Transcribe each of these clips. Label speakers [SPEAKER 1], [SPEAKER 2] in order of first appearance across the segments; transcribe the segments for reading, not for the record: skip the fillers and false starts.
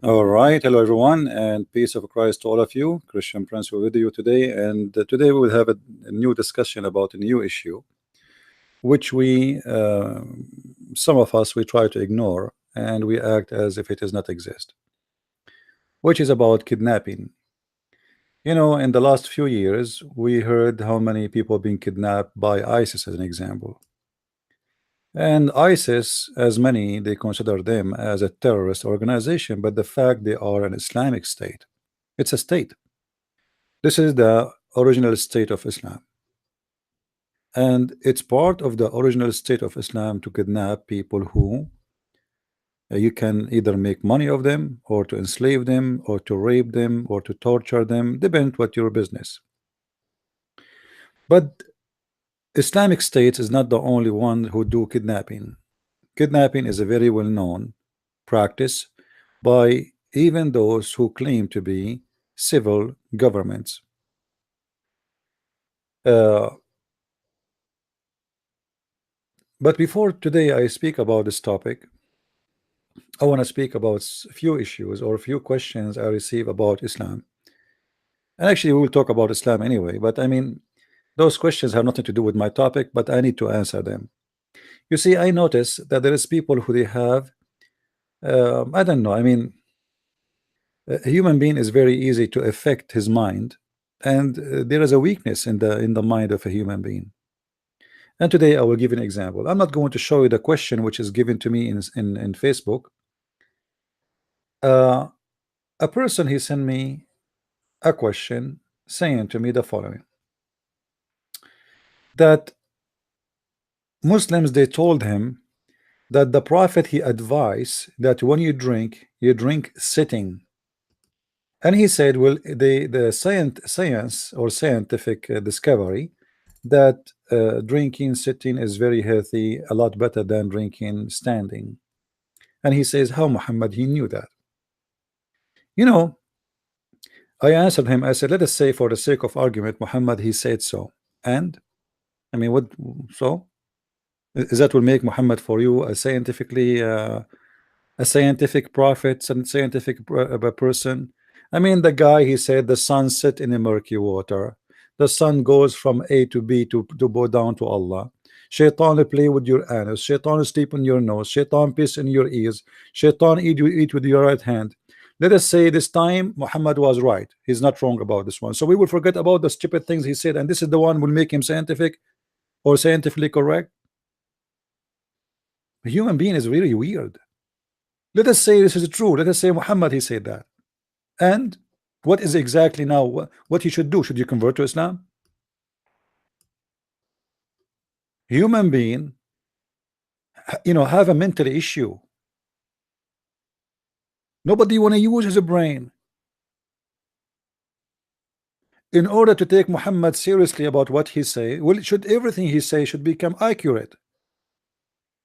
[SPEAKER 1] All right, hello everyone, and peace of Christ to all of you. Christian Prince will with you today, and today we will have a new discussion about a new issue, which some of us, we try to ignore, and we act as if it does not exist, which is about kidnapping. In the last few years, we heard how many people being kidnapped by ISIS, as an example. And ISIS, as many, they consider them as a terrorist organization, but the fact they are an Islamic state. It's a state. This is the original state of Islam, and it's part of the original state of Islam to kidnap people who you can either make money of them, or to enslave them, or to rape them, or to torture them, depend what your business. But Islamic State is not the only one who do kidnapping. Kidnapping is a very well-known practice by even those who claim to be civil governments. Uh, but before today I speak about this topic, I want to speak about a few issues or a few questions I receive about Islam. And actually, we will talk about Islam anyway, but I mean, those questions have nothing to do with my topic, but I need to answer them. You see, I notice that there is people who they have, I don't know, I mean, a human being is very easy to affect his mind, and there is a weakness in the mind of a human being. And today I will give an example. I'm not going to show you the question which is given to me in Facebook. Uh, a person, he sent me a question saying to me the following: that Muslims, they told him that the Prophet, he advised that when you drink sitting. And he said, well, the science or scientific discovery that drinking sitting is very healthy, a lot better than drinking standing. And he says, how Muhammad he knew that? You know, I answered him, I said, let us say for the sake of argument, Muhammad he said so. And I mean, what so? Is that will make Muhammad for you a scientific prophet and scientific person? I mean, the guy, he said the sun set in a murky water, the sun goes from A to B to go down to Allah. Shaitan will play with your anus, Shaitan will sleep on your nose, Shaitan piss in your ears, Shaitan eat with your right hand. Let us say this time Muhammad was right, he's not wrong about this one, so we will forget about the stupid things he said, and this is the one will make him scientific or scientifically correct. A human being is really weird. Let us say this is true. Let us say Muhammad he said that. And what is exactly now what he should do? Should you convert to Islam? Human being, have a mental issue. Nobody want to use his brain. In order to take Muhammad seriously about what he say, well, should everything he say should become accurate.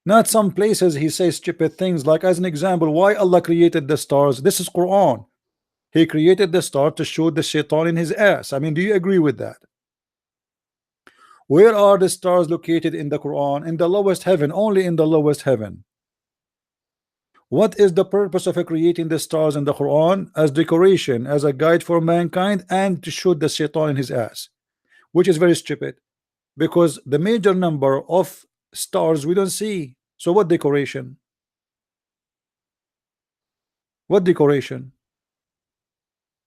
[SPEAKER 1] Not some places he says stupid things, like as an example, why Allah created the stars. This is Quran. He created the star to shoot the shaitan in his ass. I mean, do you agree with that? Where are the stars located in the Quran? In the lowest heaven, only in the lowest heaven. What is the purpose of creating the stars in the Quran? As decoration, as a guide for mankind, and to shoot the shaitan in his ass, which is very stupid, because the major number of stars we don't see. So what decoration? What decoration?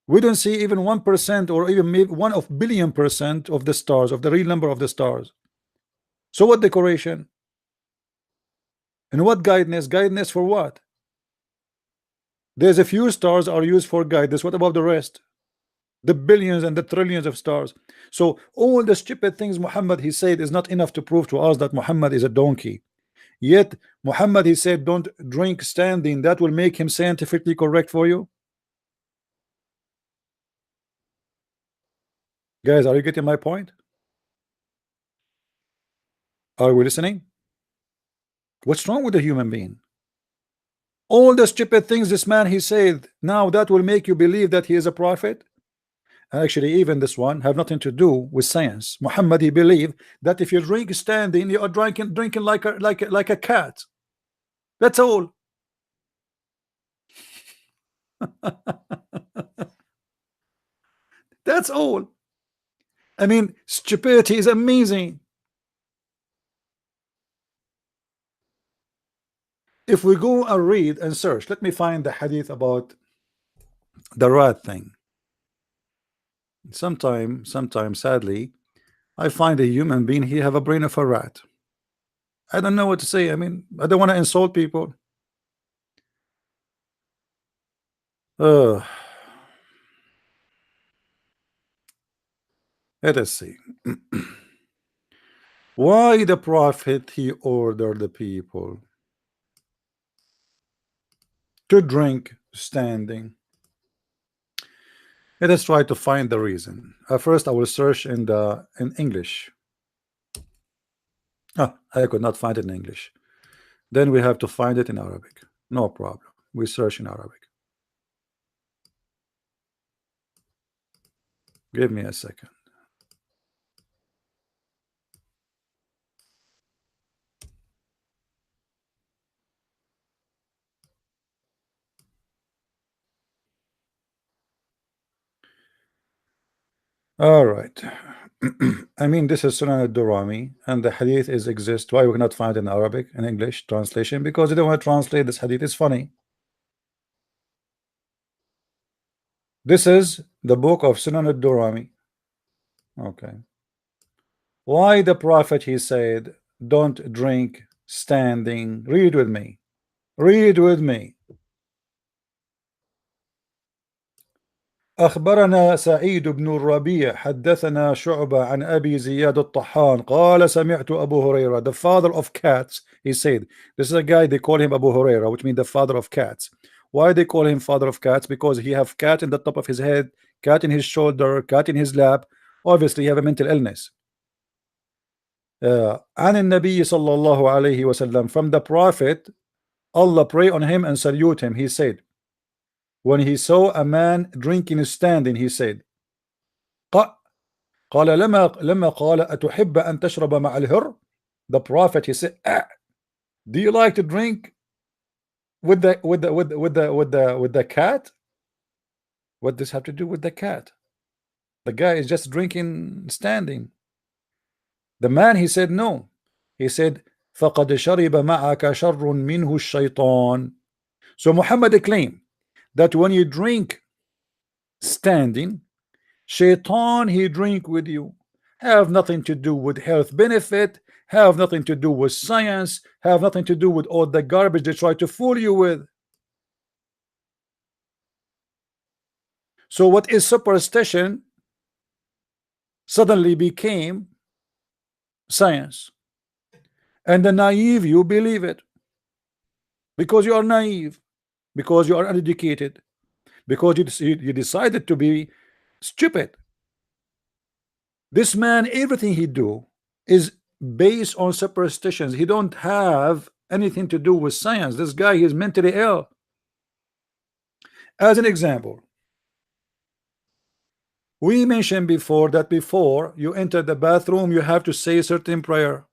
[SPEAKER 1] We don't see even 1% or even maybe 1 billion% of the stars, of the real number of the stars. So what decoration? And what guidance? Guidance for what? There's a few stars are used for guidance. What about the rest? The billions and the trillions of stars. So all the stupid things Muhammad he said is not enough to prove to us that Muhammad is a donkey. Yet Muhammad he said don't drink standing. That will make him scientifically correct for you. Guys, are you getting my point? Are we listening? What's wrong with a human being? All the stupid things this man he said, now that will make you believe that he is a prophet? Actually, even this one have nothing to do with science. Muhammad he believed that if you drink standing, you are drinking like a cat. That's all. That's all. I mean, stupidity is amazing. If we go and read and search, let me find the hadith about the rat thing. Sometimes, sadly, I find a human being, he have a brain of a rat. I don't know what to say. I mean, I don't want to insult people. Uh, let us see. Why the prophet he ordered the people to drink standing? Let us try to find the reason. First, I will search in English. Ah, I could not find it in English. Then we have to find it in Arabic. No problem. We search in Arabic. Give me a second. All right. I mean, this is Sunan al-Durami, and the hadith is exist. Why we cannot find it in Arabic and English translation? Because they don't want to translate this hadith. It's funny. This is the book of Sunan al-Durami. Okay. Why the prophet he said, don't drink standing. Read with me. Read with me. أخبرنا سعيد بن الربيع حدثنا شعبة عن أبي زياد الطحان قال سمعت أبو هريرة, the father of cats, he said. This is a guy, they call him Abu Huraira, which means the father of cats. Why they call him father of cats? Because he have cat in the top of his head, cat in his shoulder, cat in his lap. Obviously he have a mental illness. عن النبي صلى الله عليه وسلم, from the prophet, Allah pray on him and salute him, he said, when he saw a man drinking standing, he said, قال لما قال أتحب أن تشرب مع الهر, the prophet he said, do you like to drink with the cat? What does this have to do with the cat? The guy is just drinking standing. The man he said no. He said فقد شرب معك شر منه الشيطان. So Muhammad claimed that when you drink standing, Shaitan he drink with you. Have nothing to do with health benefit, have nothing to do with science, have nothing to do with all the garbage they try to fool you with. So what is superstition suddenly became science, and the naive you believe it because you are naive, because you are uneducated, because you decided to be stupid. This man, everything he do is based on superstitions. He don't have anything to do with science. This guy is mentally ill. As an example, we mentioned before that before you enter the bathroom you have to say a certain prayer.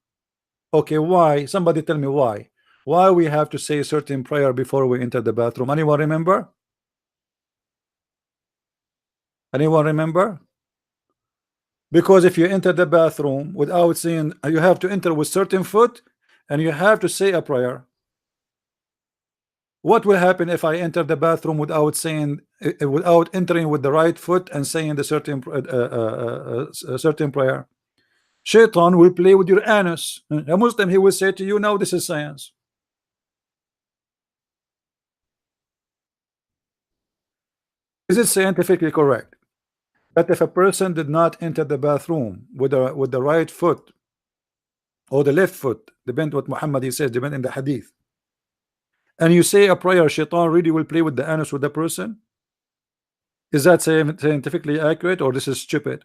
[SPEAKER 1] Okay, why? Somebody tell me why. Why we have to say a certain prayer before we enter the bathroom? Anyone remember? Anyone remember? Because if you enter the bathroom without saying, you have to enter with certain foot and you have to say a prayer. What will happen if I enter the bathroom without saying, without entering with the right foot and saying the certain prayer? Shaitan will play with your anus. A Muslim, he will say to you, now this is science. Is it scientifically correct that if a person did not enter the bathroom with the right foot or the left foot, depend what Muhammad he says, depend in the hadith, and you say a prayer, Shaitan really will play with the anus with the person? Is that scientifically accurate, or this is stupid?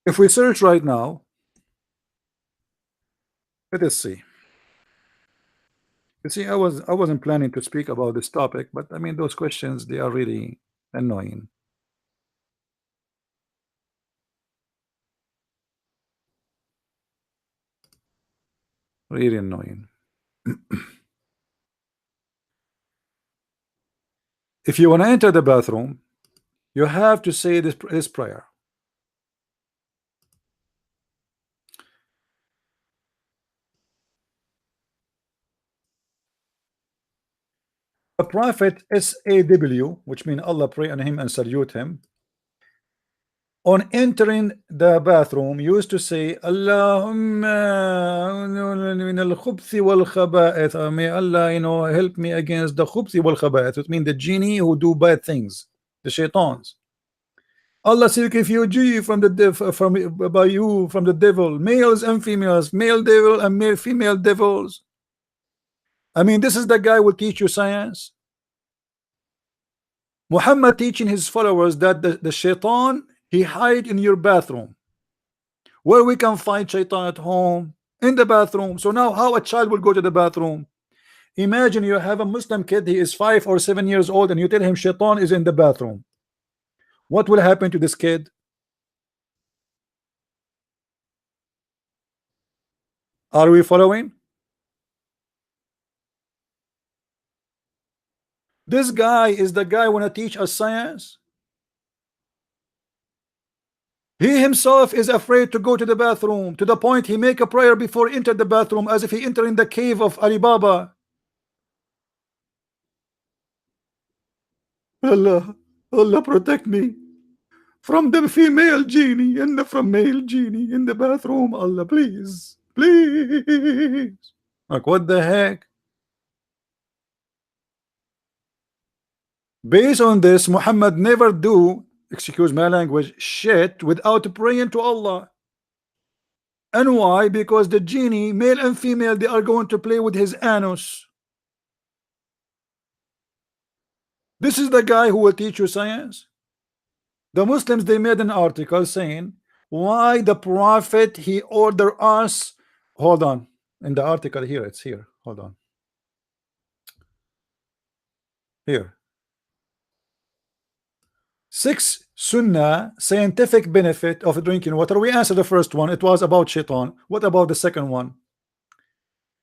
[SPEAKER 1] If we search right now, let us see. You see, I wasn't planning to speak about this topic, but I mean those questions, they are really annoying. Really annoying. If you want to enter the bathroom, you have to say this prayer. The Prophet SAW, which means Allah pray on him and salute him, on entering the bathroom used to say Allahumma min al-khubthi wal khaba'ith. May Allah, help me against the khubthi wal khaba'ith. It means the genie who do bad things, the shaitans. Allah seek refuge from the by you from the devil, males and females, male devil and male female devils. I mean, this is the guy who will teach you science. Muhammad teaching his followers that the shaitan, he hide in your bathroom. Where we can find shaitan at home? In the bathroom. So now how a child will go to the bathroom? Imagine you have a Muslim kid, he is 5 or 7 years old, and you tell him shaitan is in the bathroom. What will happen to this kid? Are we following? This guy is the guy wanna teach us science. He himself is afraid to go to the bathroom, to the point he make a prayer before enter the bathroom as if he enter in the cave of Alibaba. Allah, Allah protect me from the female genie and from male genie in the bathroom. Allah, please, please. Like, what the heck? Based on this, Muhammad never do, excuse my language, shit without praying to Allah. And why? Because the genie, male and female, they are going to play with his anus. This is the guy who will teach you science. The Muslims, they made an article saying why the Prophet, he ordered us. Hold on, in the article here, it's here. Hold on. Here. 6 Sunnah scientific benefit of drinking water. We answered the first one. It was about shaitan. What about the second one?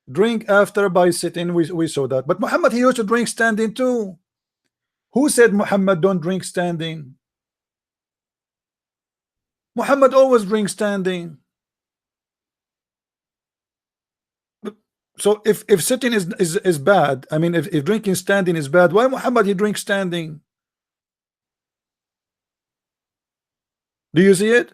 [SPEAKER 1] Drink after by sitting. We saw that. But Muhammad, he used to drink standing too. Who said Muhammad don't drink standing? Muhammad always drinks standing. So if sitting is bad, I mean, if drinking standing is bad, why Muhammad he drinks standing? Do you see it?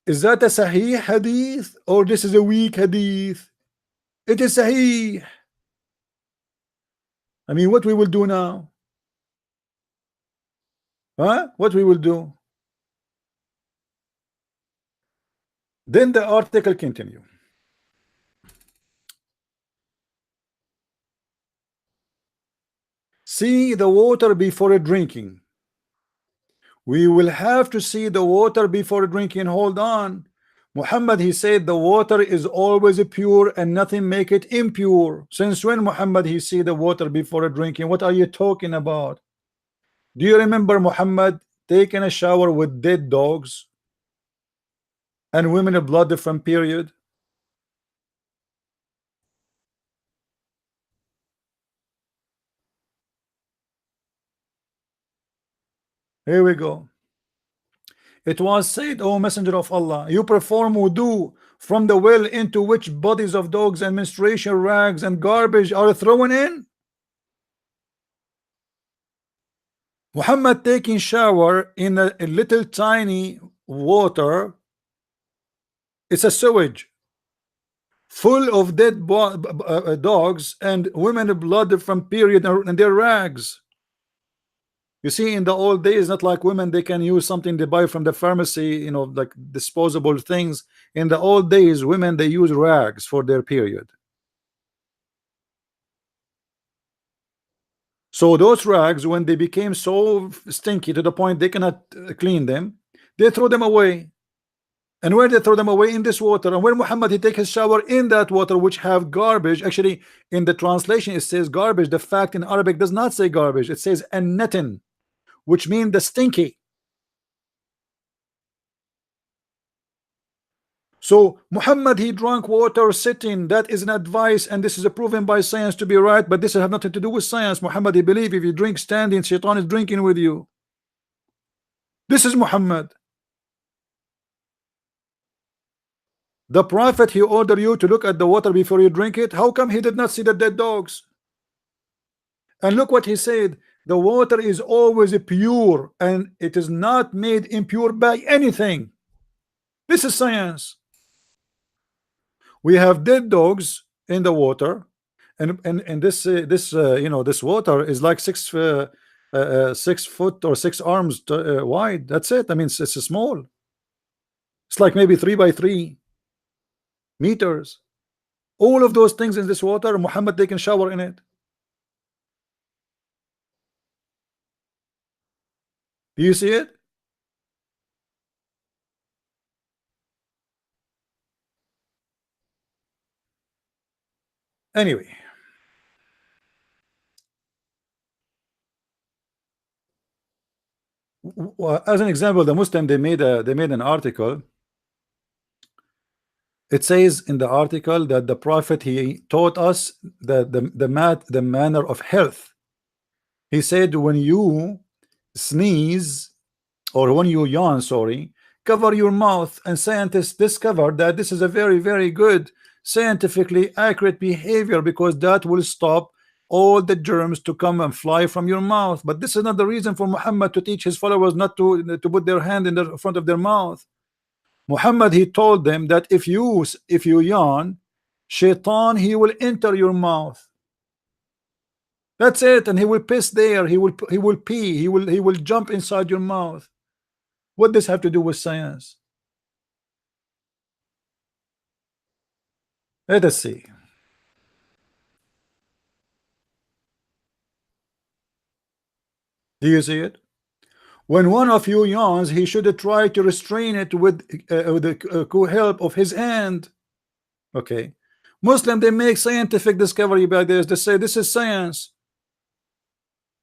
[SPEAKER 1] Is that a Sahih hadith or this is a weak hadith? It is Sahih. I mean, what we will do now? Huh? What we will do? Then the article continue. See the water before drinking. We will have to see the water before drinking. Hold on. Muhammad, he said the water is always pure and nothing make it impure. Since when Muhammad he see the water before drinking? What are you talking about? Do you remember Muhammad taking a shower with dead dogs and women of blood from period? Here we go. It was said, O Messenger of Allah, you perform wudu from the well into which bodies of dogs and menstruation rags and garbage are thrown in. Muhammad taking shower in a little tiny water. It's a sewage full of dead dogs and women blood from period and their rags. You see, in the old days, not like women, they can use something they buy from the pharmacy, like disposable things. In the old days, women, they use rags for their period. So those rags, when they became so stinky to the point they cannot clean them, they throw them away. And where they throw them away? In this water. And when Muhammad he take his shower in that water which have garbage, actually in the translation it says garbage. The fact in Arabic does not say garbage, it says annatin, which means the stinky. So Muhammad, he drank water sitting. That is an advice, and this is proven by science to be right, but this has nothing to do with science. Muhammad, he believe if you drink standing, Shaitan is drinking with you. This is Muhammad. The Prophet, he ordered you to look at the water before you drink it. How come he did not see the dead dogs? And look what he said: the water is always pure, and it is not made impure by anything. This is science. We have dead dogs in the water, and this you know, this water is like 6 foot or 6 arms wide. That's it. I mean, it's small. It's like maybe 3 by 3 meters. All of those things in this water, Muhammad taking shower in it. Do you see it? Anyway, as an example, the Muslim, they made an article. It says in the article that the Prophet, he taught us the manner of health. He said when you sneeze or when you yawn, sorry, cover your mouth, and scientists discovered that this is a very good scientifically accurate behavior, because that will stop all the germs to come and fly from your mouth. But this is not the reason for Muhammad to teach his followers not to put their hand in the front of their mouth. Muhammad, he told them that if you yawn, Shaitan, he will enter your mouth. That's it, and he will piss there. He will pee. He will jump inside your mouth. What does this have to do with science? Let us see. Do you see it? When one of you yawns, he should try to restrain it with the help of his hand. Okay. Muslim, they make scientific discovery by this. They say this is science.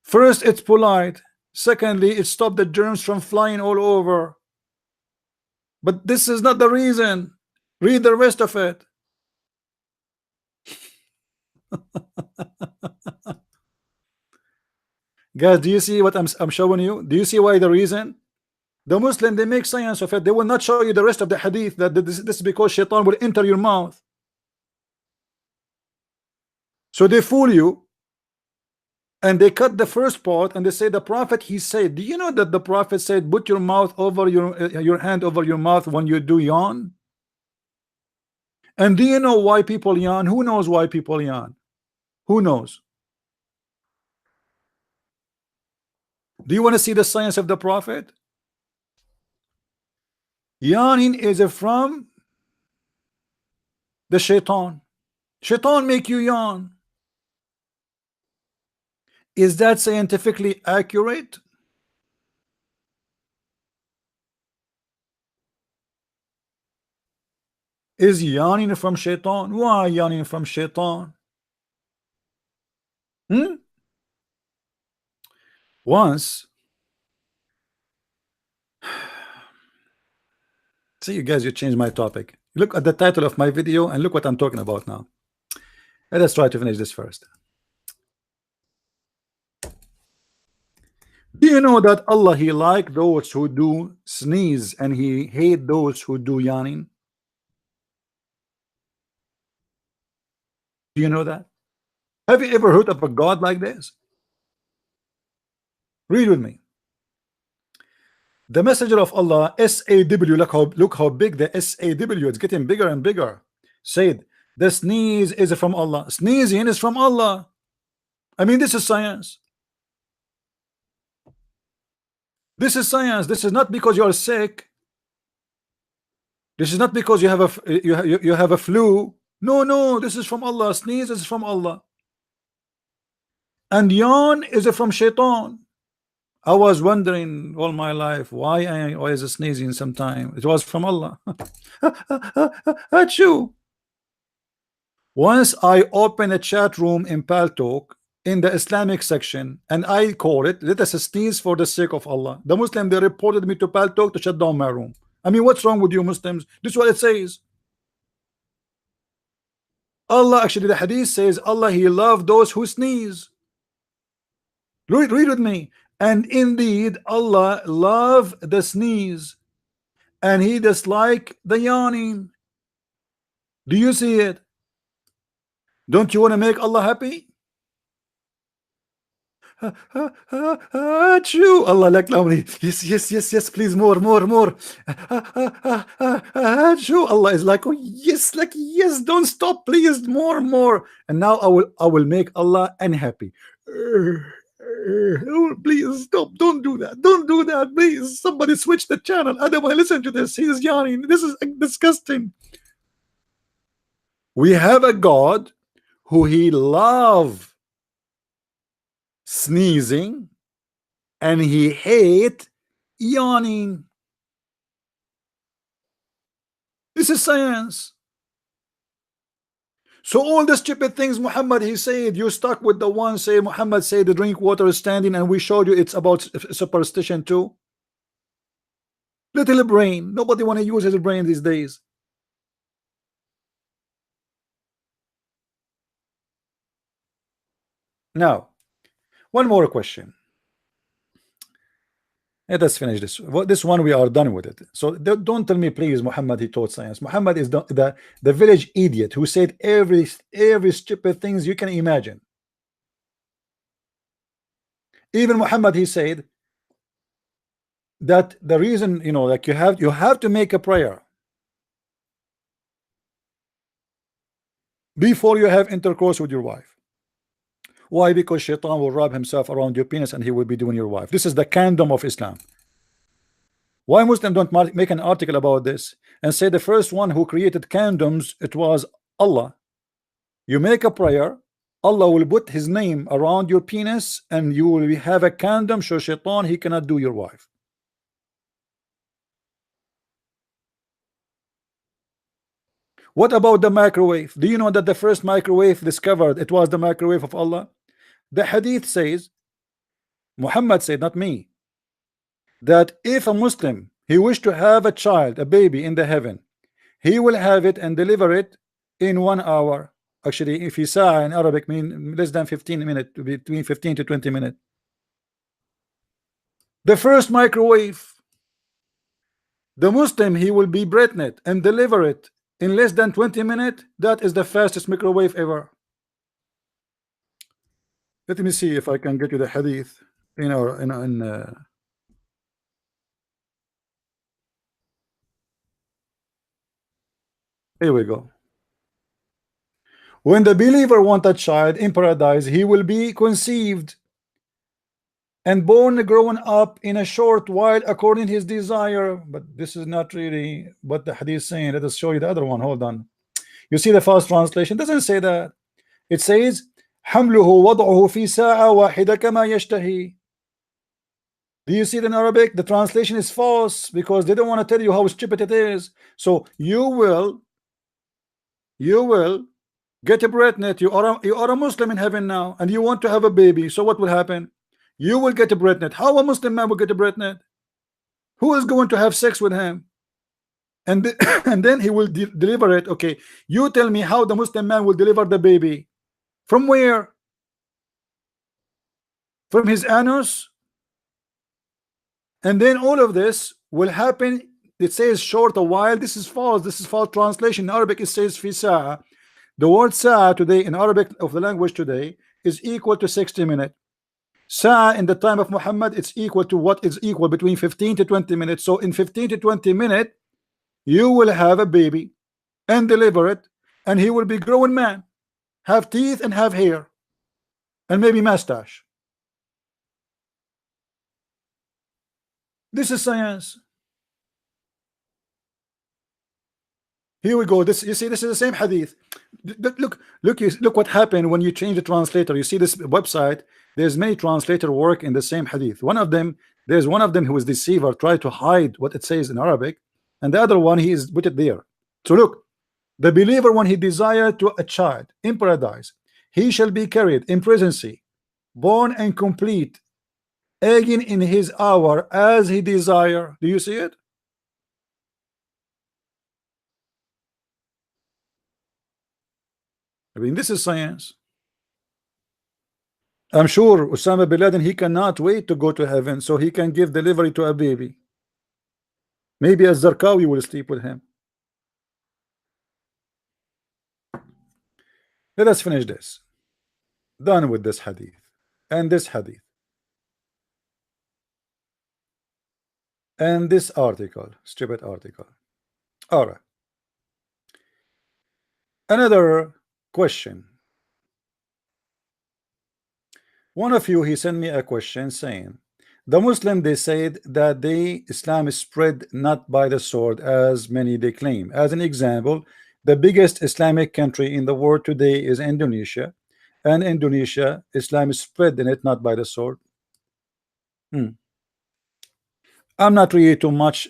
[SPEAKER 1] First, it's polite. Secondly, it stopped the germs from flying all over. But this is not the reason. Read the rest of it. Guys, do you see what I'm showing you? Do you see why the reason? The Muslim, they make science of it. They will not show you the rest of the hadith, that this is because Shaitan will enter your mouth. So they fool you, and they cut the first part, and they say the Prophet, he said. Do you know that the Prophet said put your mouth over your hand over your mouth when you do yawn? And do you know why people yawn? Who knows why people yawn? Who knows? Do you want to see the science of the Prophet? Yawning is from the Shaitan. Shaitan make you yawn. Is that scientifically accurate? Is yawning from Shaitan? Why yawning from Shaitan? Once, see, you guys, you changed my topic. Look at the title of my video and look what I'm talking about now. Let us try to finish this first. Do you know that Allah, he like those who do sneeze and he hate those who do yawning? Do you know that? Have you ever heard of a God like this? Read with me. The messenger of Allah, SAW, look how big the SAW, it's getting bigger and bigger, said the sneeze is from Allah. Sneezing is from Allah. I mean, this is science. This is science. This is not because you are sick. This is not because you have a flu. No, this is from Allah. Sneeze is from Allah. And yawn is from Shaitan. I was wondering all my life why is it sneezing sometime. It was from Allah. Achoo. Once I open a chat room in Paltalk in the Islamic section, and I call it, let us sneeze for the sake of Allah. The Muslim, they reported me to Paltalk to shut down my room. I mean, what's wrong with you Muslims? This is what it says. Allah, actually the hadith says Allah, he loved those who sneeze. Read with me. And indeed Allah love the sneeze, and he dislike the yawning. Do you see it? Don't you want to make Allah happy? True. Allah like lovely. Yes, yes, yes, yes. Please, more, more, more. True. Allah is like, oh yes, like yes. Don't stop, please. More, more. And now I will make Allah unhappy. Oh, please stop. Don't do that. Don't do that. Please. Somebody switch the channel. I don't want to listen to this. He's yawning. This is disgusting. We have a God who he love sneezing, and he hate yawning. This is science. So all the stupid things Muhammad he said, you stuck with the one. Say Muhammad said the drink water is standing, and we showed you it's about superstition too. Little brain. Nobody want to use his brain these days. Now, one more question. Let us finish this. This one we are done with it. So don't tell me, please, Muhammad he taught science. Muhammad is the village idiot who said every stupid things you can imagine. Even Muhammad he said that the reason, you know, like you have to make a prayer before you have intercourse with your wife. Why? Because Shaitan will wrap himself around your penis and he will be doing your wife. This is the condom of Islam. Why Muslims don't make an article about this and say the first one who created condoms, it was Allah? You make a prayer, Allah will put his name around your penis, and you will have a condom, so Shaitan he cannot do your wife. What about the microwave? Do you know that the first microwave discovered, it was the microwave of Allah? The hadith says, Muhammad said, not me, that if a Muslim he wished to have a child, a baby in the heaven, he will have it and deliver it in 1 hour. Actually, if he saw in Arabic mean less than 15 minutes, between 15 to 20 minutes. The first microwave, the Muslim he will be pregnant and deliver it in less than 20 minutes. That is the fastest microwave ever. Let me see if I can get you the hadith in our here we go. When the believer want a child in paradise, he will be conceived and born, grown up in a short while according to his desire. But this is not really what the hadith is saying. Let us show you the other one. Hold on. You see the fast translation doesn't say that. It says حمله وضعه في ساعة واحدة كما يشتهي. Do you see it in Arabic? The translation is false because they don't want to tell you how stupid it is. So you will get pregnant. You are a Muslim in heaven now, and you want to have a baby. So what will happen? You will get pregnant. How a Muslim man will get pregnant? Who is going to have sex with him? And and then he will deliver it. Okay, you tell me how the Muslim man will deliver the baby. From where? From his anus? And then all of this will happen. It says short a while. This is false. This is false translation. In Arabic it says fi sa'a. The word sa'a today in Arabic of the language today is equal to 60 minutes. Sa'a in the time of Muhammad, it's equal to what is equal between 15 to 20 minutes. So in 15 to 20 minutes you will have a baby and deliver it, and he will be grown man, have teeth and have hair and maybe mustache. This is science. Here we go. This, you see, this is the same hadith. Look what happened when you change the translator. You see this website, there's many translator work in the same hadith. One of them, there's one of them who is deceiver, try to hide what it says in Arabic, and the other one he is put it there. So look, the believer when he desire to a child in paradise, he shall be carried in presidency, born and complete, again in his hour as he desire. Do you see it? I mean, this is science. I'm sure Osama bin Laden, he cannot wait to go to heaven so he can give delivery to a baby. Maybe a Zarqawi will sleep with him. Let us finish this. Done with this hadith and this hadith and this article, stupid article. All right. Another question. One of you, he sent me a question saying, the Muslim, they said that Islam is spread not by the sword as many they claim. As an example, the biggest Islamic country in the world today is Indonesia, and Indonesia, Islam is spread in it not by the sword. I'm not really too much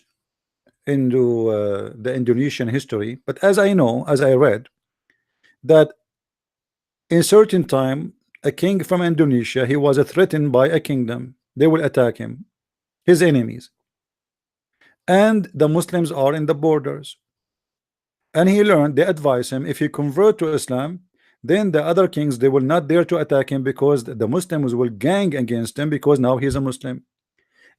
[SPEAKER 1] into the Indonesian history, but as I know, as I read, that in certain time a king from Indonesia, he was threatened by a kingdom. They will attack him, his enemies, and the Muslims are in the borders, and he learned, they advise him, if he convert to Islam, then the other kings, they will not dare to attack him because the Muslims will gang against him because now he's a Muslim.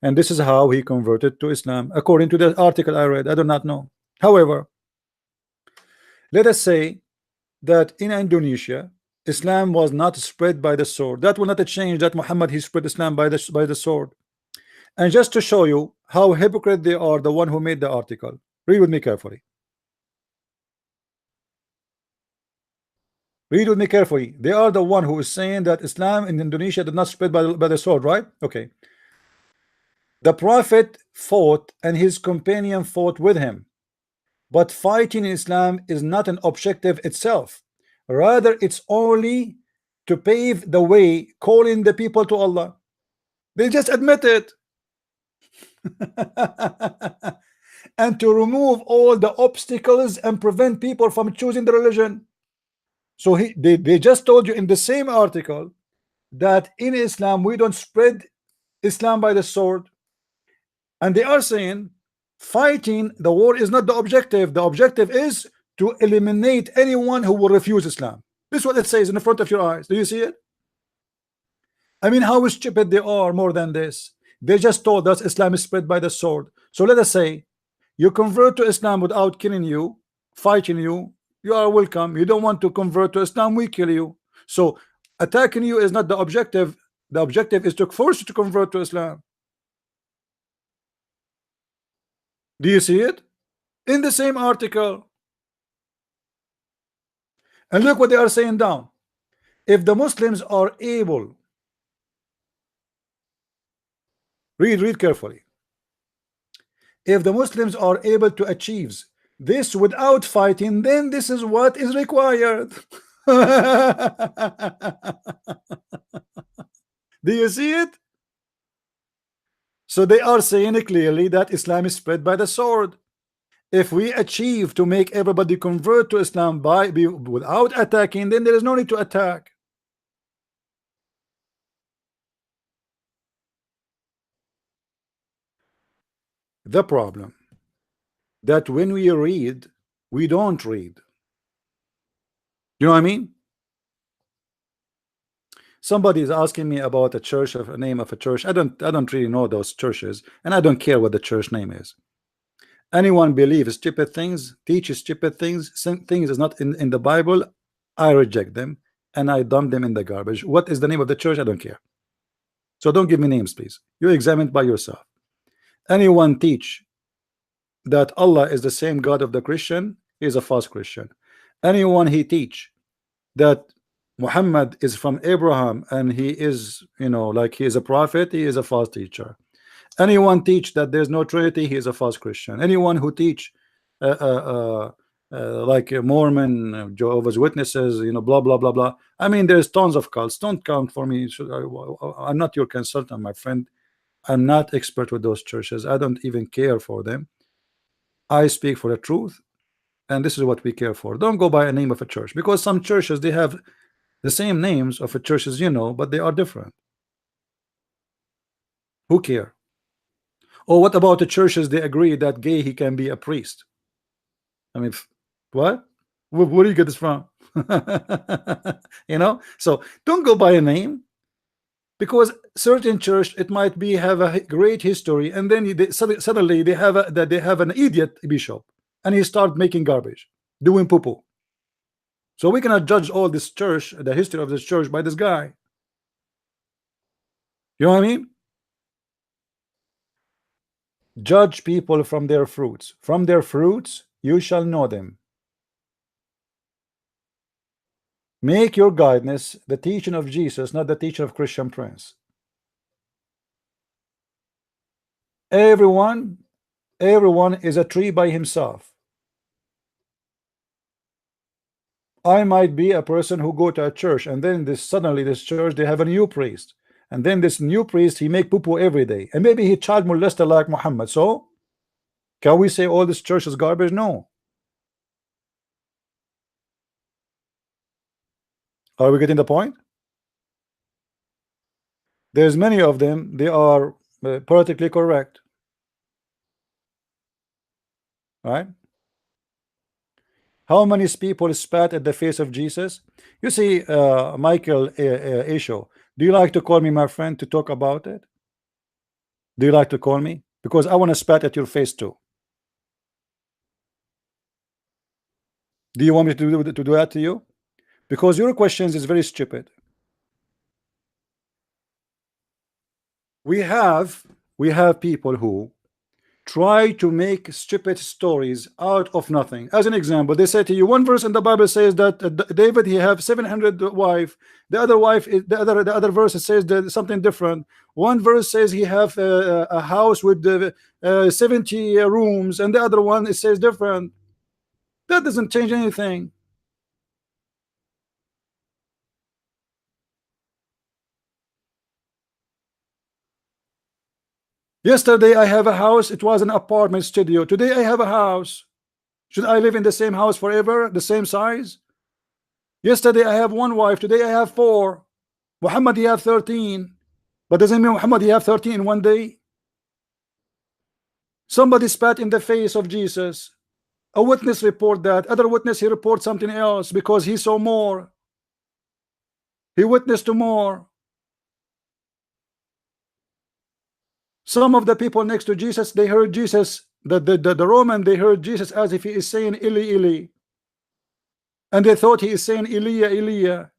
[SPEAKER 1] And this is how he converted to Islam according to the article I read. I do not know. However, let us say that in Indonesia Islam was not spread by the sword. That will not change that Muhammad, he spread Islam by the sword. And just to show you how hypocrite they are, the one who made the article, read with me carefully. Read with me carefully. They are the one who is saying that Islam in Indonesia did not spread by the sword, right? Okay. The Prophet fought and his companion fought with him, but fighting in Islam is not an objective itself. Rather, it's only to pave the way, calling the people to Allah. They just admit it. And to remove all the obstacles and prevent people from choosing the religion. So they just told you in the same article that in Islam we don't spread Islam by the sword, and they are saying fighting the war is not the objective. The objective is to eliminate anyone who will refuse Islam. This is what it says in the front of your eyes. Do you see it? I mean, how stupid they are. More than this, they just told us Islam is spread by the sword. So let us say you convert to Islam without killing you, fighting you, you are welcome. You don't want to convert to Islam, we kill you. So attacking you is not the objective. The objective is to force you to convert to Islam. Do you see it? In the same article. And look what they are saying down. If the Muslims are able, read carefully. If the Muslims are able to achieve this without fighting, then this is what is required. Do you see it? So they are saying clearly that Islam is spread by the sword. If we achieve to make everybody convert to Islam without attacking, then there is no need to attack. The problem that when we read, we don't read. You know what I mean? Somebody is asking me about a church, of a name of a church. I don't really know those churches, and I don't care what the church name is. Anyone believes stupid things, teaches stupid things, things is not in the Bible, I reject them and I dump them in the garbage. What is the name of the church? I don't care. So don't give me names, please. You examine it by yourself. Anyone teach that Allah is the same God of the Christian, he is a false Christian. Anyone he teach that Muhammad is from Abraham and he is, you know, like he is a prophet, he is a false teacher. Anyone teach that there's no Trinity, he is a false Christian. Anyone who teach like Mormon, Jehovah's Witnesses, you know, blah blah blah blah. I mean, there's tons of cults. Don't count for me. I'm not your consultant, my friend. I'm not expert with those churches. I don't even care for them. I speak for the truth, and this is what we care for. Don't go by a name of a church, because some churches, they have the same names of a churches, you know, but they are different. Who care? Or what about the churches? They agree that gay, he can be a priest. I mean, what? Where do you get this from? You know, so don't go by a name, because certain church it might be have a great history, and then suddenly they have they have an idiot bishop, and he start making garbage, doing poo poo. So we cannot judge all this church, the history of this church, by this guy. You know what I mean? Judge people from their fruits. From their fruits you shall know them. Make your guidance the teaching of Jesus, not the teaching of Christian Prince. Everyone is a tree by himself. I might be a person who go to a church, and then suddenly this church they have a new priest, and then this new priest he make poo-poo every day, and maybe he child molester like Muhammad. So can we say all this church is garbage? No. Are we getting the point? There's many of them, they are politically correct, right? How many people spat at the face of Jesus? You see, Michael Isho, do you like to call me my friend to talk about it? Do you like to call me? Because I want to spat at your face too. Do you want me to do that to you? Because your questions is very stupid. We have people who try to make stupid stories out of nothing. As an example, they say to you, one verse in the Bible says that David he have 700 wife. The other wife is the other verse says that something different. One verse says he have a house with 70 rooms, and the other one it says different. That doesn't change anything. Yesterday I have a house, it was an apartment studio. Today I have a house. Should I live in the same house forever, the same size? Yesterday I have one wife, today I have 4. Muhammad he have 13, but doesn't mean Muhammad he have 13 in one day. Somebody spat in the face of Jesus. A witness report that, other witness he report something else because he saw more. He witnessed to more. Some of the people next to Jesus, they heard Jesus, the Roman, they heard Jesus as if he is saying Ili Ili, and they thought he is saying Elia Elia.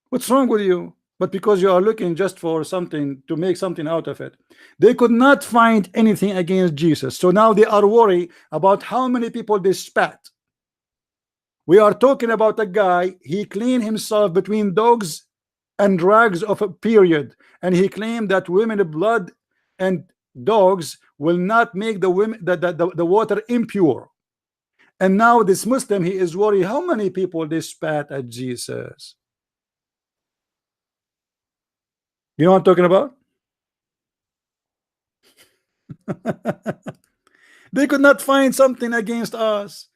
[SPEAKER 1] What's wrong with you? But because you are looking just for something to make something out of it, they could not find anything against Jesus. So now they are worried about how many people they spat. We are talking about a guy, he cleaned himself between dogs and rags of a period, and he claimed that women blood and dogs will not make the women the water impure. And now this Muslim, he is worried how many people they spat at Jesus. You know what I'm talking about? They could not find something against us.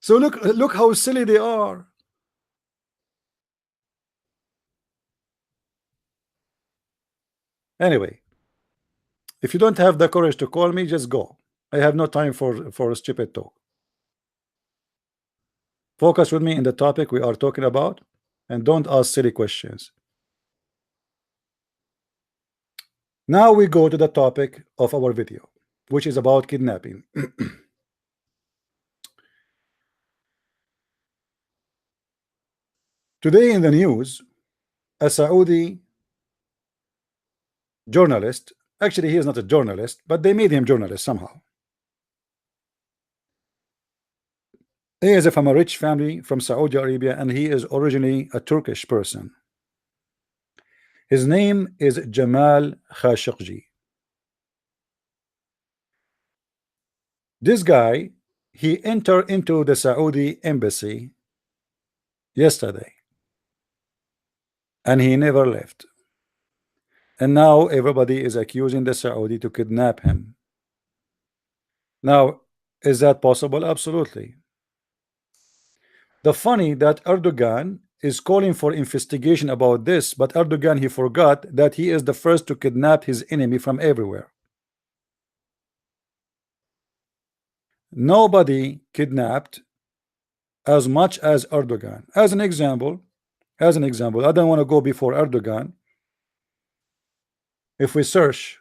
[SPEAKER 1] So look how silly they are. Anyway, if you don't have the courage to call me, just go. I have no time for stupid talk. Focus with me in the topic we are talking about, and don't ask silly questions. Now we go to the topic of our video, which is about kidnapping. Today in the news, a Saudi journalist, actually he is not a journalist, but they made him journalist somehow. He is from a rich family from Saudi Arabia, and he is originally a Turkish person. His name is Jamal Khashoggi. This guy, he entered into the Saudi embassy yesterday, and he never left. And now everybody is accusing the Saudi to kidnap him. Now, is that possible? Absolutely. The funny that Erdogan is calling for investigation about this, but Erdogan he forgot that he is the first to kidnap his enemy from everywhere. Nobody kidnapped as much as Erdogan. As an example, I don't want to go before Erdogan. If we search,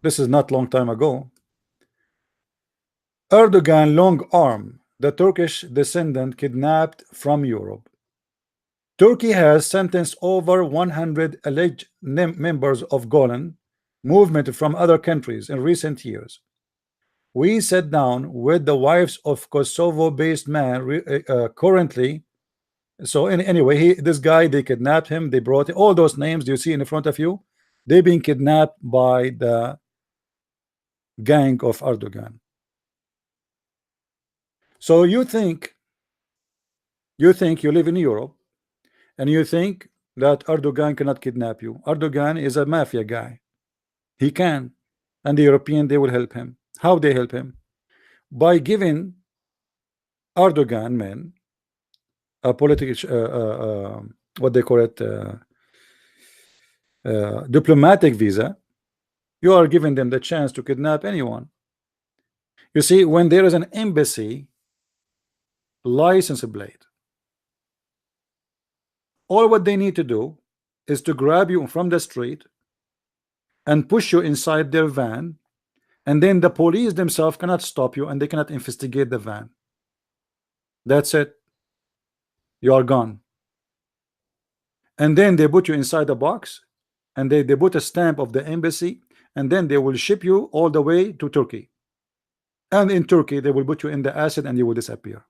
[SPEAKER 1] this is not long time ago. Erdogan long arm, the Turkish descendant kidnapped from Europe. Turkey has sentenced over 100 alleged members of Golan movement from other countries in recent years. We sat down with the wives of Kosovo-based man currently. So anyway, this guy, they kidnapped him. They brought all those names you see in front of you. They've been kidnapped by the gang of Erdogan. So you live in Europe, and you think that Erdogan cannot kidnap you. Erdogan is a mafia guy. He can, and the European, they will help him. How they help him? By giving Erdogan men a political what they call it, diplomatic visa. You are giving them the chance to kidnap anyone. You see, when there is an embassy license plate, all what they need to do is to grab you from the street and push you inside their van, and then the police themselves cannot stop you and they cannot investigate the van. That's it. You are gone. And then they put you inside a box, and they put a stamp of the embassy, and then they will ship you all the way to Turkey. And in Turkey, they will put you in the acid and you will disappear.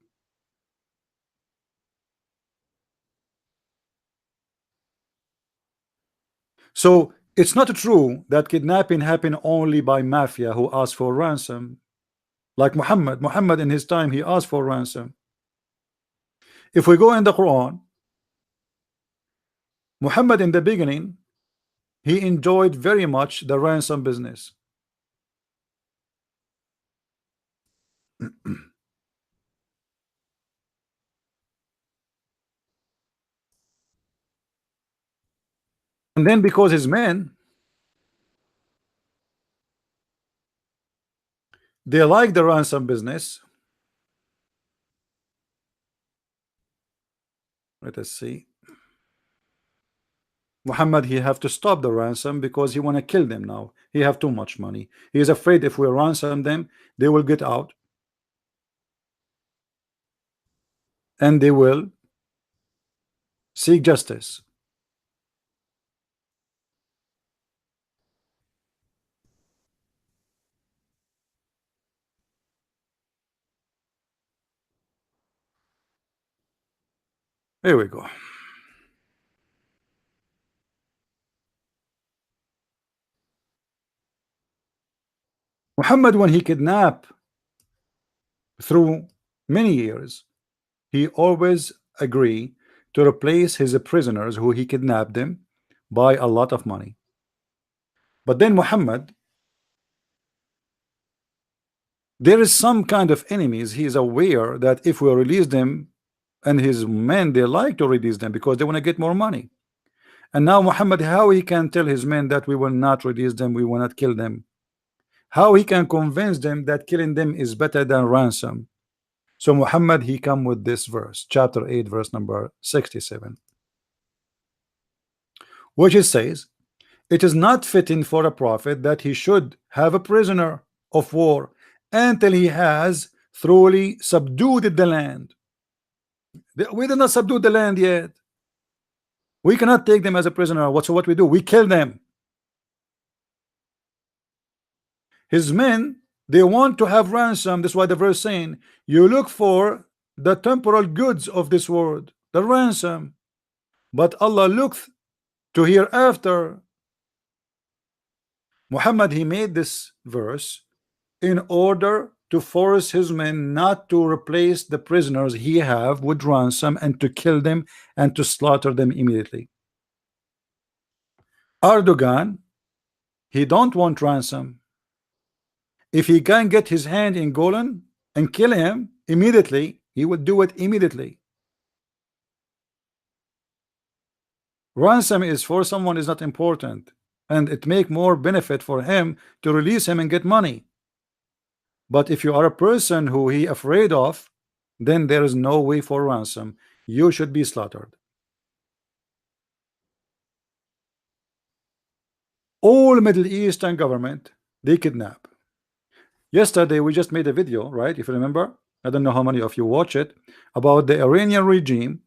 [SPEAKER 1] So it's not true that kidnapping happened only by mafia who asked for ransom. Like Muhammad in his time, he asked for ransom. If we go in the Quran, Muhammad in the beginning, he enjoyed very much the ransom business. And then because his men, they like the ransom business. Let us see. Muhammad, he have to stop the ransom because he want to kill them now. He have too much money. He is afraid if we ransom them, they will get out. And they will seek justice. Here we go. Muhammad, when he kidnapped through many years, he always agree to replace his prisoners who he kidnapped them by a lot of money. But then Muhammad, there is some kind of enemies. He is aware that if we release them, and his men, they like to release them because they want to get more money. And now Muhammad, how he can tell his men that we will not release them, we will not kill them? How he can convince them that killing them is better than ransom? So Muhammad, he come with this verse, chapter 8, verse number 67, which it says, it is not fitting for a prophet that he should have a prisoner of war until he has thoroughly subdued the land. We did not subdue the land yet. We cannot take them as a prisoner. So what we do? We kill them. His men, they want to have ransom. That's why the verse saying, you look for the temporal goods of this world, the ransom, but Allah looked to hereafter. Muhammad, he made this verse in order to force his men not to replace the prisoners he have with ransom and to kill them and to slaughter them immediately. Erdogan, he don't want ransom. If he can get his hand in Golan and kill him immediately, he would do it immediately. Ransom is for someone is not important. and it make more benefit for him to release him and get money. But if you are a person who he afraid of, then there is no way for ransom. You should be slaughtered. All Middle Eastern government, they kidnap. Yesterday we just made a video, right? If you remember, I don't know how many of you watch it, about the Iranian regime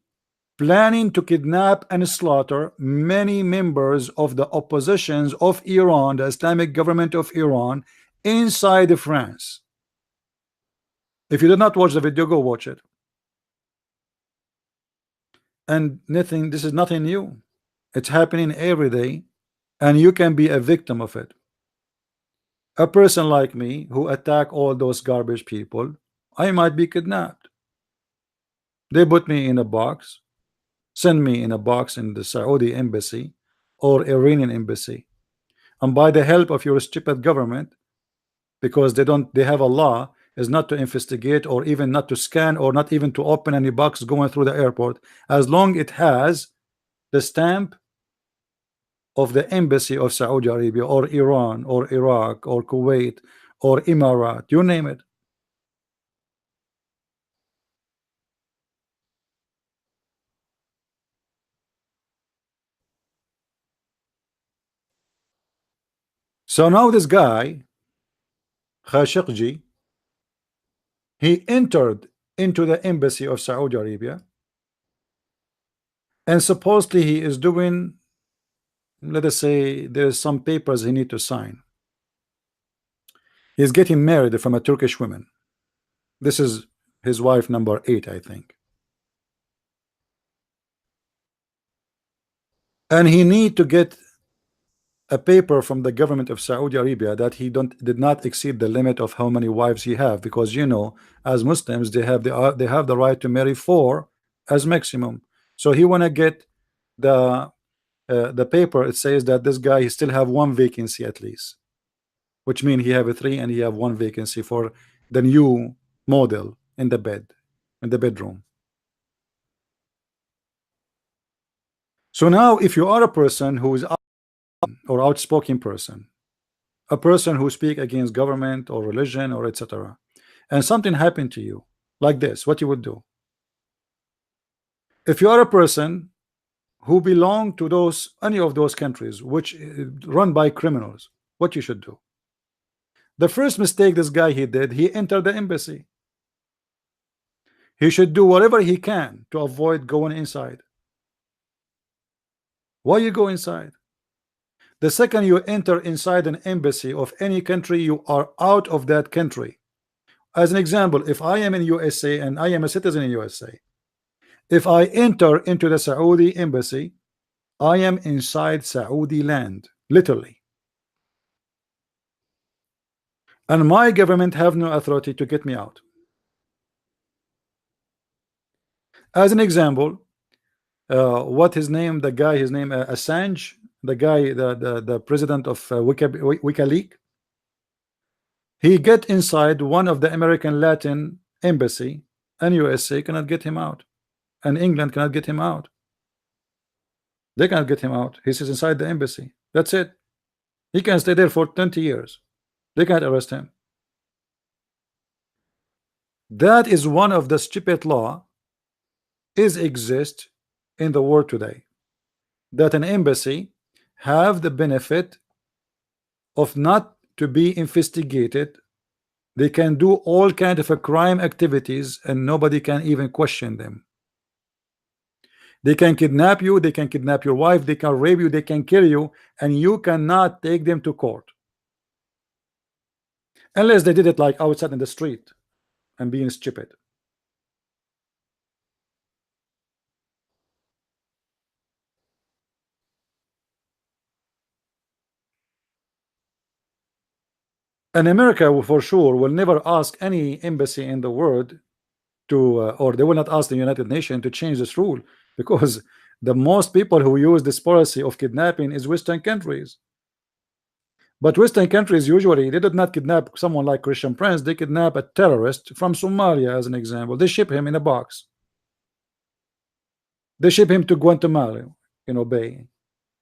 [SPEAKER 1] planning to kidnap and slaughter many members of the oppositions of Iran, the Islamic government of Iran, inside France. If you did not watch the video, go watch it. And nothing, this is nothing new. It's happening every day, and you can be a victim of it. A person like me who attack all those garbage people, I might be kidnapped. They put me in a box, send me in a box in the Saudi embassy or Iranian embassy, and by the help of your stupid government, because they have a law is not to investigate or even not to scan or not even to open any box going through the airport, as long it has the stamp of the embassy of Saudi Arabia or Iran or Iraq or Kuwait or Emirat, you name it. So now this guy Khashoggi, he entered into the embassy of Saudi Arabia, and supposedly he is doing, let us say there's some papers he need to sign. He's getting married from a Turkish woman. This is his wife number 8, I think. And he need to get a paper from the government of Saudi Arabia that he did not exceed the limit of how many wives he have, because you know, as Muslims they have the right to marry 4 as maximum. So he want to get the paper. It says that this guy he still have 1 vacancy at least, which means he have a 3 and he have 1 vacancy for the new model in the bedroom. So now if you are a person who is or outspoken person, a person who speak against government or religion or etc., and something happened to you like this, what you would do? If you are a person who belong to any of those countries which run by criminals, what you should do? The first mistake this guy he did, he entered the embassy. He should do whatever he can to avoid going inside. Why you go inside? The second you enter inside an embassy of any country, you are out of that country. As an example, if I am in USA and I am a citizen in USA, if I enter into the Saudi embassy, I am inside Saudi land, literally. And my government have no authority to get me out. As an example, what his name, the guy, his name Assange, the guy, the president of WikiLeaks, he get inside one of the American Latin embassy, and USA cannot get him out, and England cannot get him out. They cannot get him out. He sits inside the embassy. That's it. He can stay there for 20 years. They can't arrest him. That is one of the stupid law exist in the world today, that an embassy have the benefit of not to be investigated. They can do all kind of a crime activities and nobody can even question them. They can kidnap you, they can kidnap your wife, they can rape you, they can kill you, and you cannot take them to court unless they did it like outside in the street and being stupid. And America for sure will never ask any embassy in the world to or they will not ask the United Nations to change this rule, because the most people who use this policy of kidnapping is Western countries. But Western countries usually they did not kidnap someone like Christian Prince. They kidnap a terrorist from Somalia, as an example. They ship him in a box. They ship him to Guantanamo, Bay.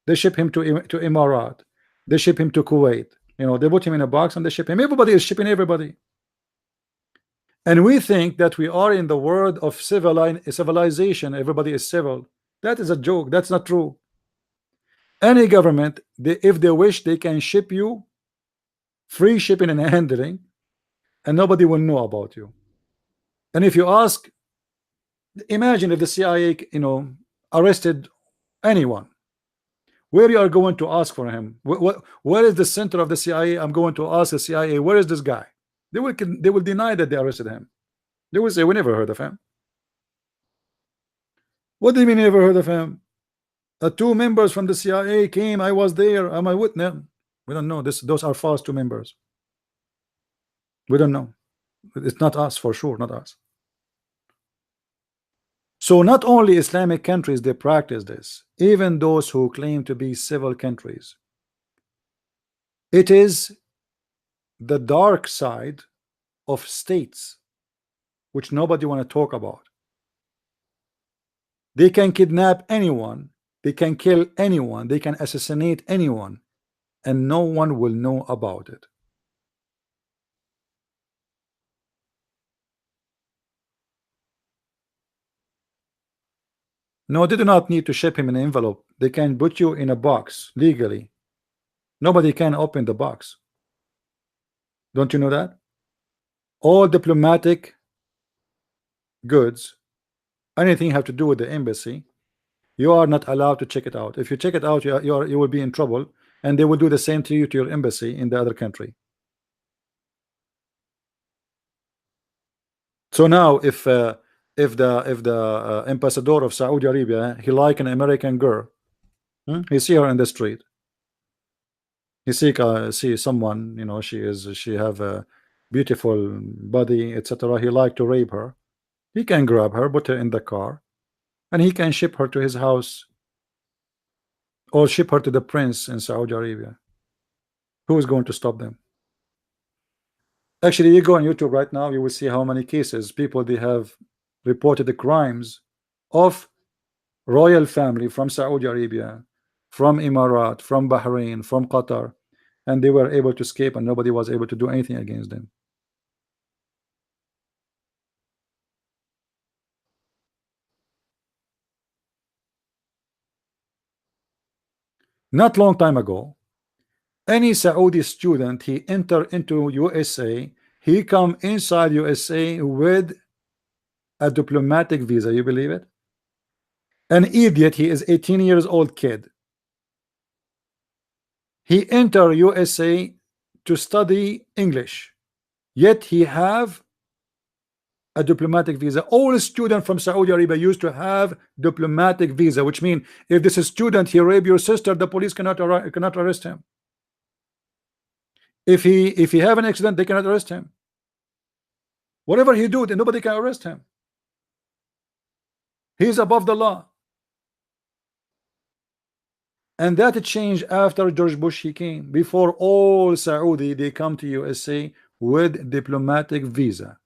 [SPEAKER 1] They ship him to Emirat. They ship him to Kuwait. You know, they put him in a box and they ship him. Everybody is shipping everybody. And we think that we are in the world of civilization. Everybody is civil. That is a joke. That's not true. Any government, if they wish, they can ship you free shipping and handling, and nobody will know about you. And if you ask, imagine if the CIA, you know, arrested anyone, where you are going to ask for him? Where is the center of the CIA? I'm going to ask the CIA, where is this guy? They will deny that they arrested him. They will say, we never heard of him. What do you mean never heard of him? Two members from the CIA came. I was there. I'm a witness. We don't know this. Those are false two members. We don't know. It's not us for sure. Not us. So not only Islamic countries they practice this, even those who claim to be civil countries. It is the dark side of states, which nobody want to talk about. They can kidnap anyone, they can kill anyone, they can assassinate anyone, and no one will know about it. No, they do not need to ship him in an envelope. They can put you in a box legally. Nobody can open the box. Don't you know that? All diplomatic goods, anything have to do with the embassy, you are not allowed to check it out. If you check it out, you will be in trouble, and they will do the same to you, to your embassy in the other country. So now, if the ambassador of Saudi Arabia, he like an American girl, he see her in the street, he see someone, you know, she have a beautiful body, etc. He like to rape her. He can grab her, put her in the car, and he can ship her to his house, or ship her to the prince in Saudi Arabia. Who is going to stop them? Actually, you go on YouTube right now, you will see how many cases people they have reported the crimes of royal family from Saudi Arabia, from Emirat, from Bahrain, from Qatar, and they were able to escape and nobody was able to do anything against them. Not long time ago, any Saudi student, he enter into USA, he come inside USA with a diplomatic visa. You believe it? An idiot, he is 18 years old kid. He enter USA to study English, yet he have a diplomatic visa. All students from Saudi Arabia used to have diplomatic visa, which means if this is student he rape your sister, the police cannot arrest him. If he have an accident, they cannot arrest him. Whatever he do, then nobody can arrest him. He's above the law. And that changed after George Bush he came. Before, all Saudi they come to USA with diplomatic visa.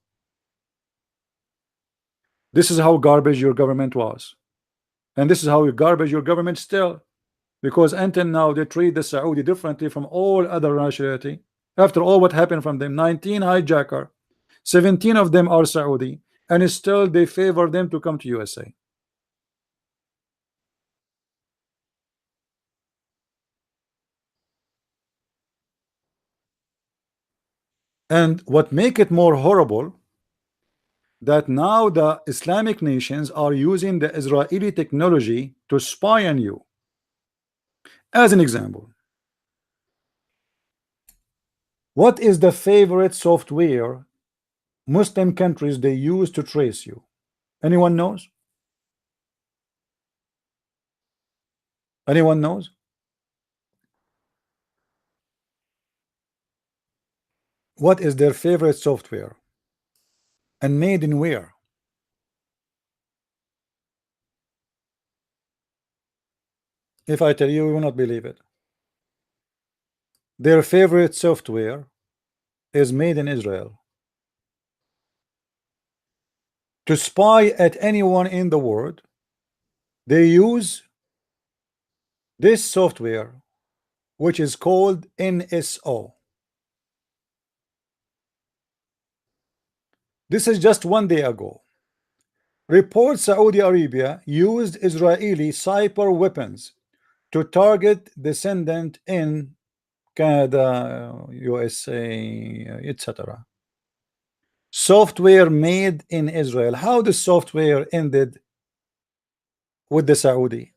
[SPEAKER 1] This is how garbage your government was, and this is how garbage your government still, because until now they treat the Saudi differently from all other nationality. After all what happened from them, 19 hijacker, 17 of them are Saudi, and still they favor them to come to USA. And what make it more horrible, that now the Islamic nations are using the Israeli technology to spy on you. As an example, what is the favorite software Muslim countries they use to trace you? Anyone knows? Anyone knows? What is their favorite software? And made in where? If I tell you, you will not believe it. Their favorite software is made in Israel. To spy at anyone in the world, they use this software which is called NSO. This is just 1 day ago. Reports Saudi Arabia used Israeli cyber weapons to target descendant in Canada, USA, etc. Software made in Israel. How the software ended with the Saudi?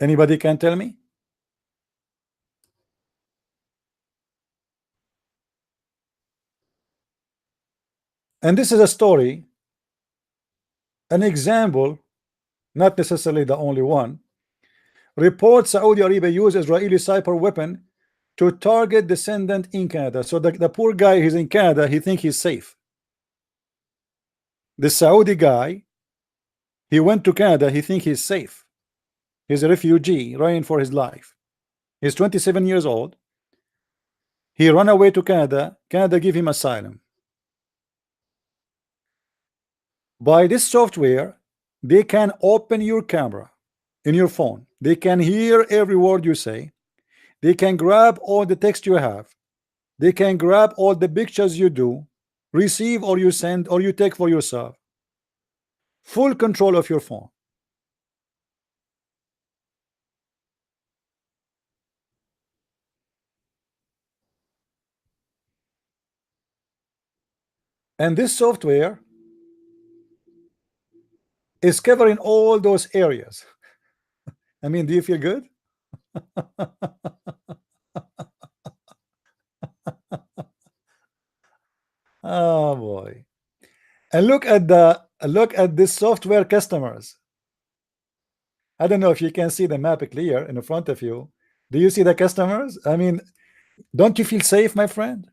[SPEAKER 1] Anybody can tell me? And this is a story, an example, not necessarily the only one. Reports Saudi Arabia used Israeli cyber weapon to target descendant in Canada. So the poor guy, he's in Canada, he think he's safe. The Saudi guy, he went to Canada, he think he's safe. He's a refugee running for his life. He's 27 years old. He ran away to Canada. Canada give him asylum. By this software, they can open your camera in your phone. They can hear every word you say. They can grab all the text you have. They can grab all the pictures you do, receive or you send or you take for yourself. Full control of your phone. And this software is covering all those areas. I mean, do you feel good? Oh boy. And look at this software customers. I don't know if you can see the map clear in front of you. Do you see the customers? I mean, don't you feel safe, my friend?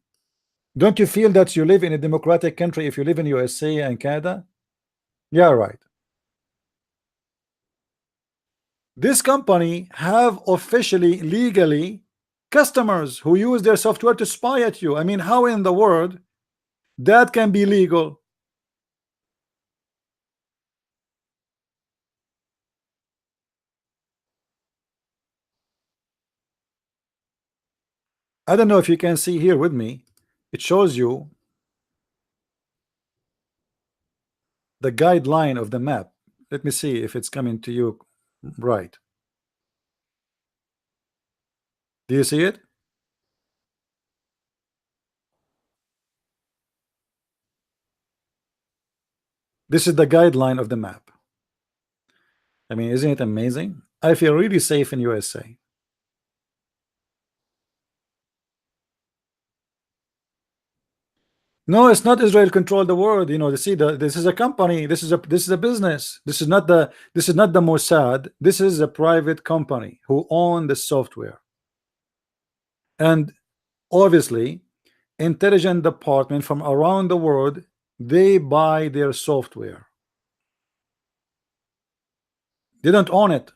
[SPEAKER 1] Don't you feel that you live in a democratic country if you live in USA and Canada? Yeah, right. This company have officially, legally, customers who use their software to spy at you. I mean, how in the world that can be legal? I don't know if you can see here with me. It shows you the guideline of the map. Let me see if it's coming to you right. Do you see it? This is the guideline of the map. I mean, isn't it amazing? I feel really safe in USA. No, it's not Israel control the world. You know, see, this is a company. This is a business. This is not the Mossad. This is a private company who own the software. And obviously, intelligence department from around the world, they buy their software. They don't own it.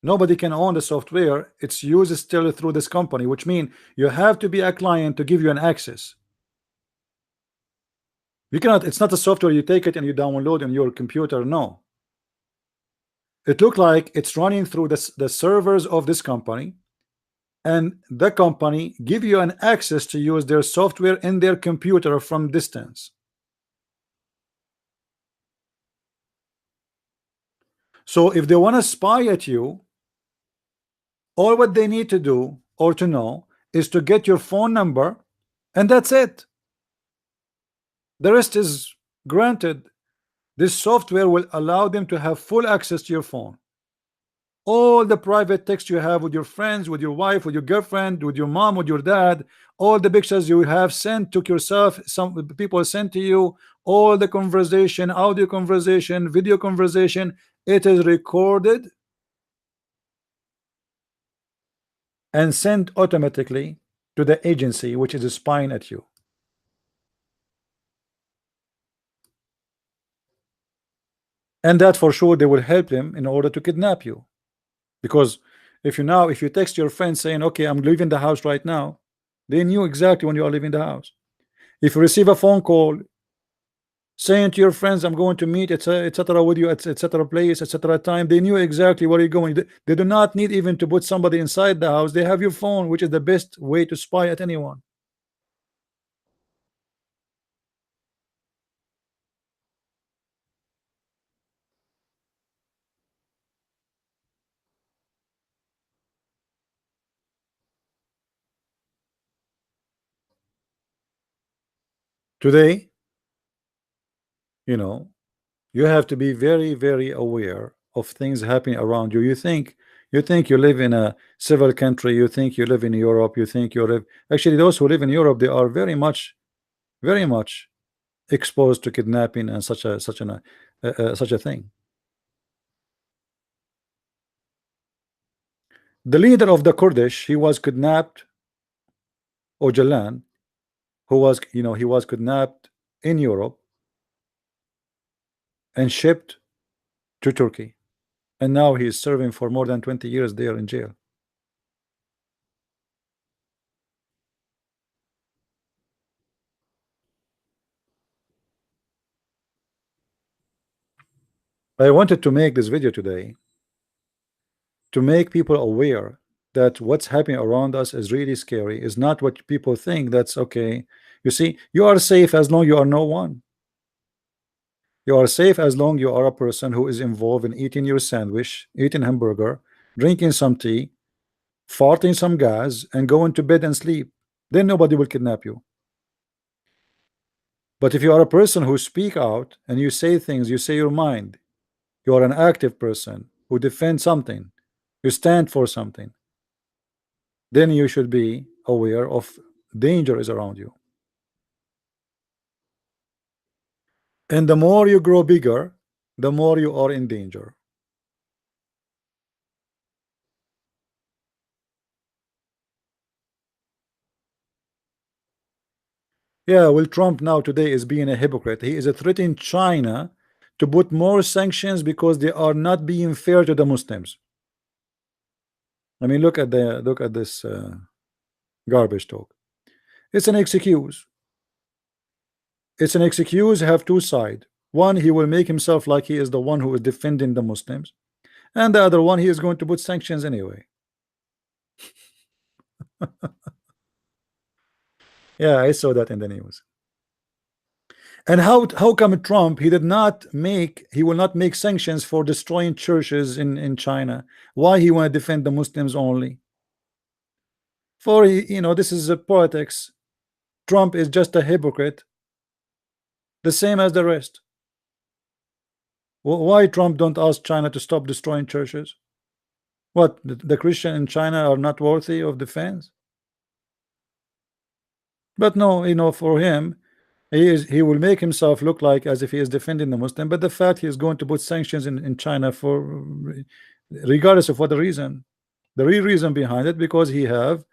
[SPEAKER 1] Nobody can own the software. It's used still through this company, which means you have to be a client to give you an access. You cannot, it's not a software you take it and you download on your computer. No. It looks like it's running through the servers of this company, and the company give you an access to use their software in their computer from distance. So if they want to spy at you, all what they need to do or to know is to get your phone number, and that's it. The rest is granted. This software will allow them to have full access to your phone. All the private text you have with your friends, with your wife, with your girlfriend, with your mom, with your dad, all the pictures you have sent to yourself, some people sent to you, all the conversation, audio conversation, video conversation, it is recorded and sent automatically to the agency which is spying at you. And that for sure they will help them in order to kidnap you. Because if you text your friend saying, okay, I'm leaving the house right now, they knew exactly when you are leaving the house. If you receive a phone call saying to your friends, I'm going to meet etc with you at etc place etc time. They knew exactly where you're going. They do not need even to put somebody inside the house. They have your phone, which is the best way to spy at anyone. Today, you know, you have to be very, very aware of things happening around you. You think you live in a civil country, you think you live in Europe, you think you live, actually those who live in Europe, they are very much exposed to kidnapping and such a thing. The leader of the Kurdish, he was kidnapped, Ocalan, who was, he was kidnapped in Europe and shipped to Turkey, and now he is serving for more than 20 years there in jail. I wanted to make this video today to make people aware that what's happening around us is really scary. Is not what people think. That's okay. You see, you are safe as long you are no one. You are safe as long you are a person who is involved in eating your sandwich, eating hamburger, drinking some tea, farting some gas, and going to bed and sleep. Then nobody will kidnap you. But if you are a person who speak out and you say things, you say your mind, you are an active person who defends something, you stand for something, then you should be aware of danger is around you. And the more you grow bigger, the more you are in danger. Yeah, well, Trump now today is being a hypocrite. He is threatening China to put more sanctions because they are not being fair to the Muslims. I mean, look at this garbage talk. It's an excuse. It's an excuse have two sides. One, he will make himself like he is the one who is defending the Muslims, and the other one, he is going to put sanctions anyway. Yeah, I saw that in the news. And how come Trump he will not make sanctions for destroying churches in China? Why he want to defend the Muslims only? For this is a politics. Trump is just a hypocrite, the same as the rest. Why Trump don't ask China to stop destroying churches? What, the Christian in China are not worthy of defense? But no, for him, he will make himself look like as if he is defending the Muslim, but the fact he is going to put sanctions in China for, regardless of what the reason, the real reason behind it, because he have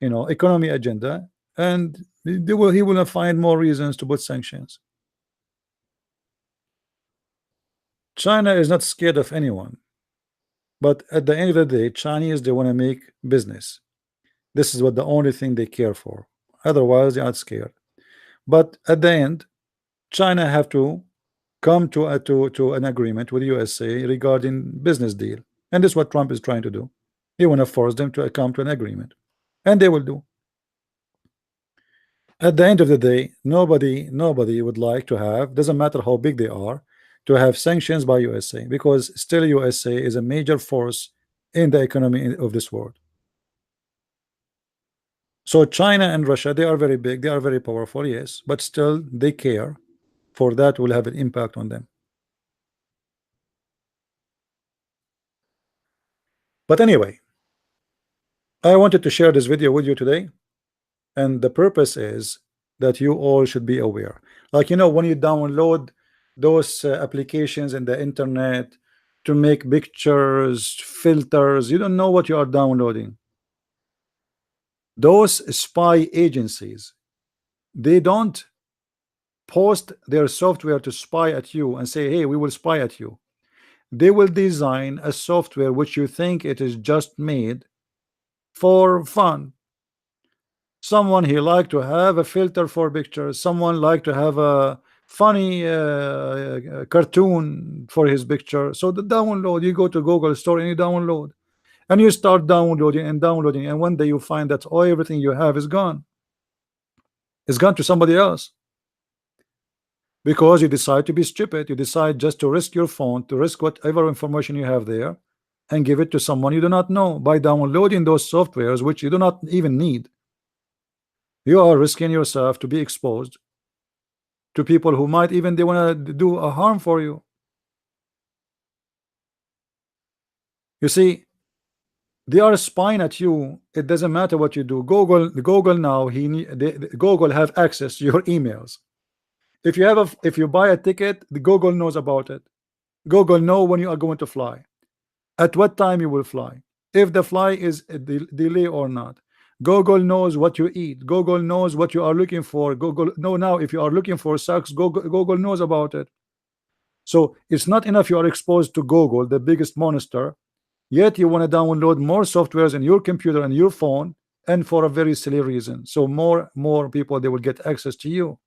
[SPEAKER 1] economy agenda, and he will find more reasons to put sanctions. China is not scared of anyone, but at the end of the day, Chinese, they want to make business. This is what the only thing they care for. Otherwise, they are not scared. But at the end, China have to come to an agreement with USA regarding business deal, and this is what Trump is trying to do. He want to force them to come to an agreement, and they will do. At the end of the day, nobody would like to have, doesn't matter how big they are, to have sanctions by USA, because still USA is a major force in the economy of this world. So China and Russia, they are very big, they are very powerful, yes, but still they care. For that will have an impact on them. But anyway, I wanted to share this video with you today, and the purpose is that you all should be aware. Like, when you download those applications in the internet to make pictures, filters, you don't know what you are downloading. Those spy agencies, they don't post their software to spy at you and say, hey, we will spy at you. They will design a software which you think it is just made for fun. Someone he like to have a filter for pictures, someone like to have a funny cartoon for his picture. So the download, you go to Google Store and you download, and you start downloading and downloading, and one day you find that all everything you have is gone. It's gone to somebody else because you decide to be stupid. You decide just to risk your phone, to risk whatever information you have there, and give it to someone you do not know by downloading those softwares which you do not even need. You are risking yourself to be exposed to people who might even they want to do a harm for you. You see, they are spying at you. It doesn't matter what you do. Google now, Google have access to your emails. If you buy a ticket, the Google knows about it. Google know when you are going to fly, at what time you will fly, if the fly is a delay or not. Google knows what you eat. Google knows what you are looking for. Google know now if you are looking for sex. Google knows about it. So it's not enough you are exposed to Google, the biggest monster, yet you want to download more softwares in your computer and your phone, and for a very silly reason. So more people, they will get access to you.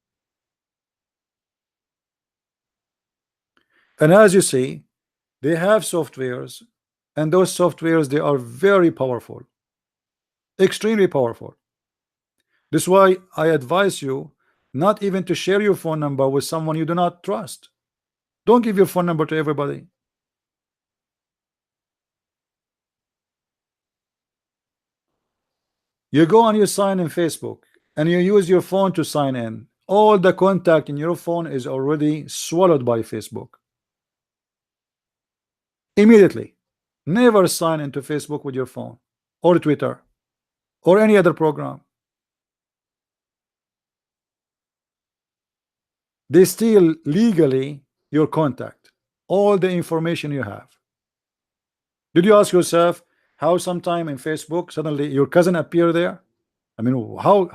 [SPEAKER 1] And as you see, they have softwares, and those softwares, they are very powerful, extremely powerful. This is why I advise you not even to share your phone number with someone you do not trust. Don't give your phone number to everybody. You go and you sign in Facebook and you use your phone to sign in. All the contact in your phone is already swallowed by Facebook. Immediately. Never sign into Facebook with your phone or Twitter or any other program. They steal legally your contact, all the information you have. Did you ask yourself how sometime in Facebook suddenly your cousin appear there? I mean, how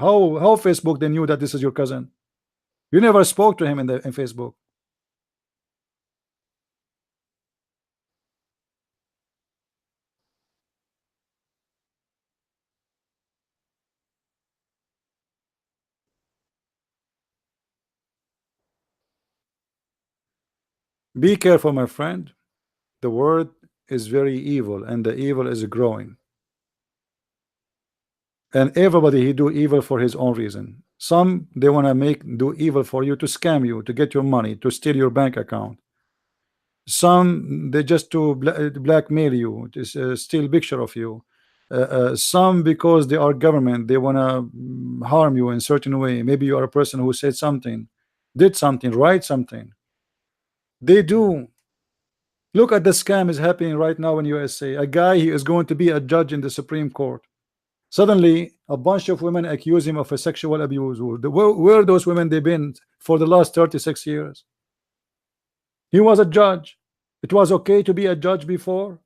[SPEAKER 1] Facebook they knew that this is your cousin? You never spoke to him in Facebook. Be careful, my friend. The word is very evil, and the evil is growing. And everybody he do evil for his own reason. Some they want to make do evil for you to scam you, to get your money, to steal your bank account. Some they just to blackmail you, to steal picture of you. Some because they are government, they want to harm you in certain way. Maybe you are a person who said something, did something, write something. They do. Look at the scam is happening right now in USA. A guy, he is going to be a judge in the Supreme Court. Suddenly, a bunch of women accuse him of a sexual abuse. Where those women they been for the last 36 years? He was a judge. It was okay to be a judge before.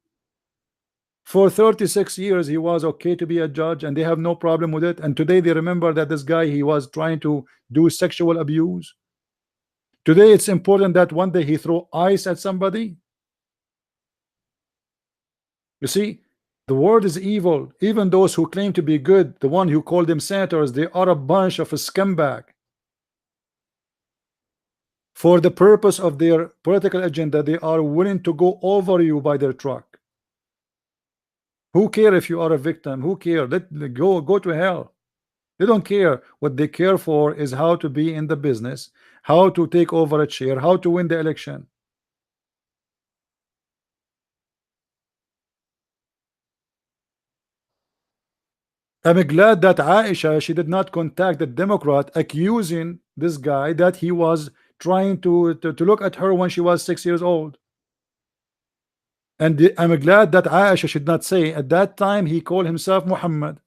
[SPEAKER 1] For 36 years, he was okay to be a judge, and they have no problem with it. And today, they remember that this guy, he was trying to do sexual abuse. Today, it's important that one day he throw ice at somebody. You see, the world is evil. Even those who claim to be good, the one who call them senators, they are a bunch of a scumbag. For the purpose of their political agenda, they are willing to go over you by their truck. Who care if you are a victim? Who care? Let go to hell. They don't care. What they care for is how to be in the business, how to take over a chair, how to win the election. I'm glad that Aisha, she did not contact the Democrat accusing this guy that he was trying to look at her when she was 6 years old. And I'm glad that Aisha should not say at that time he called himself Muhammad.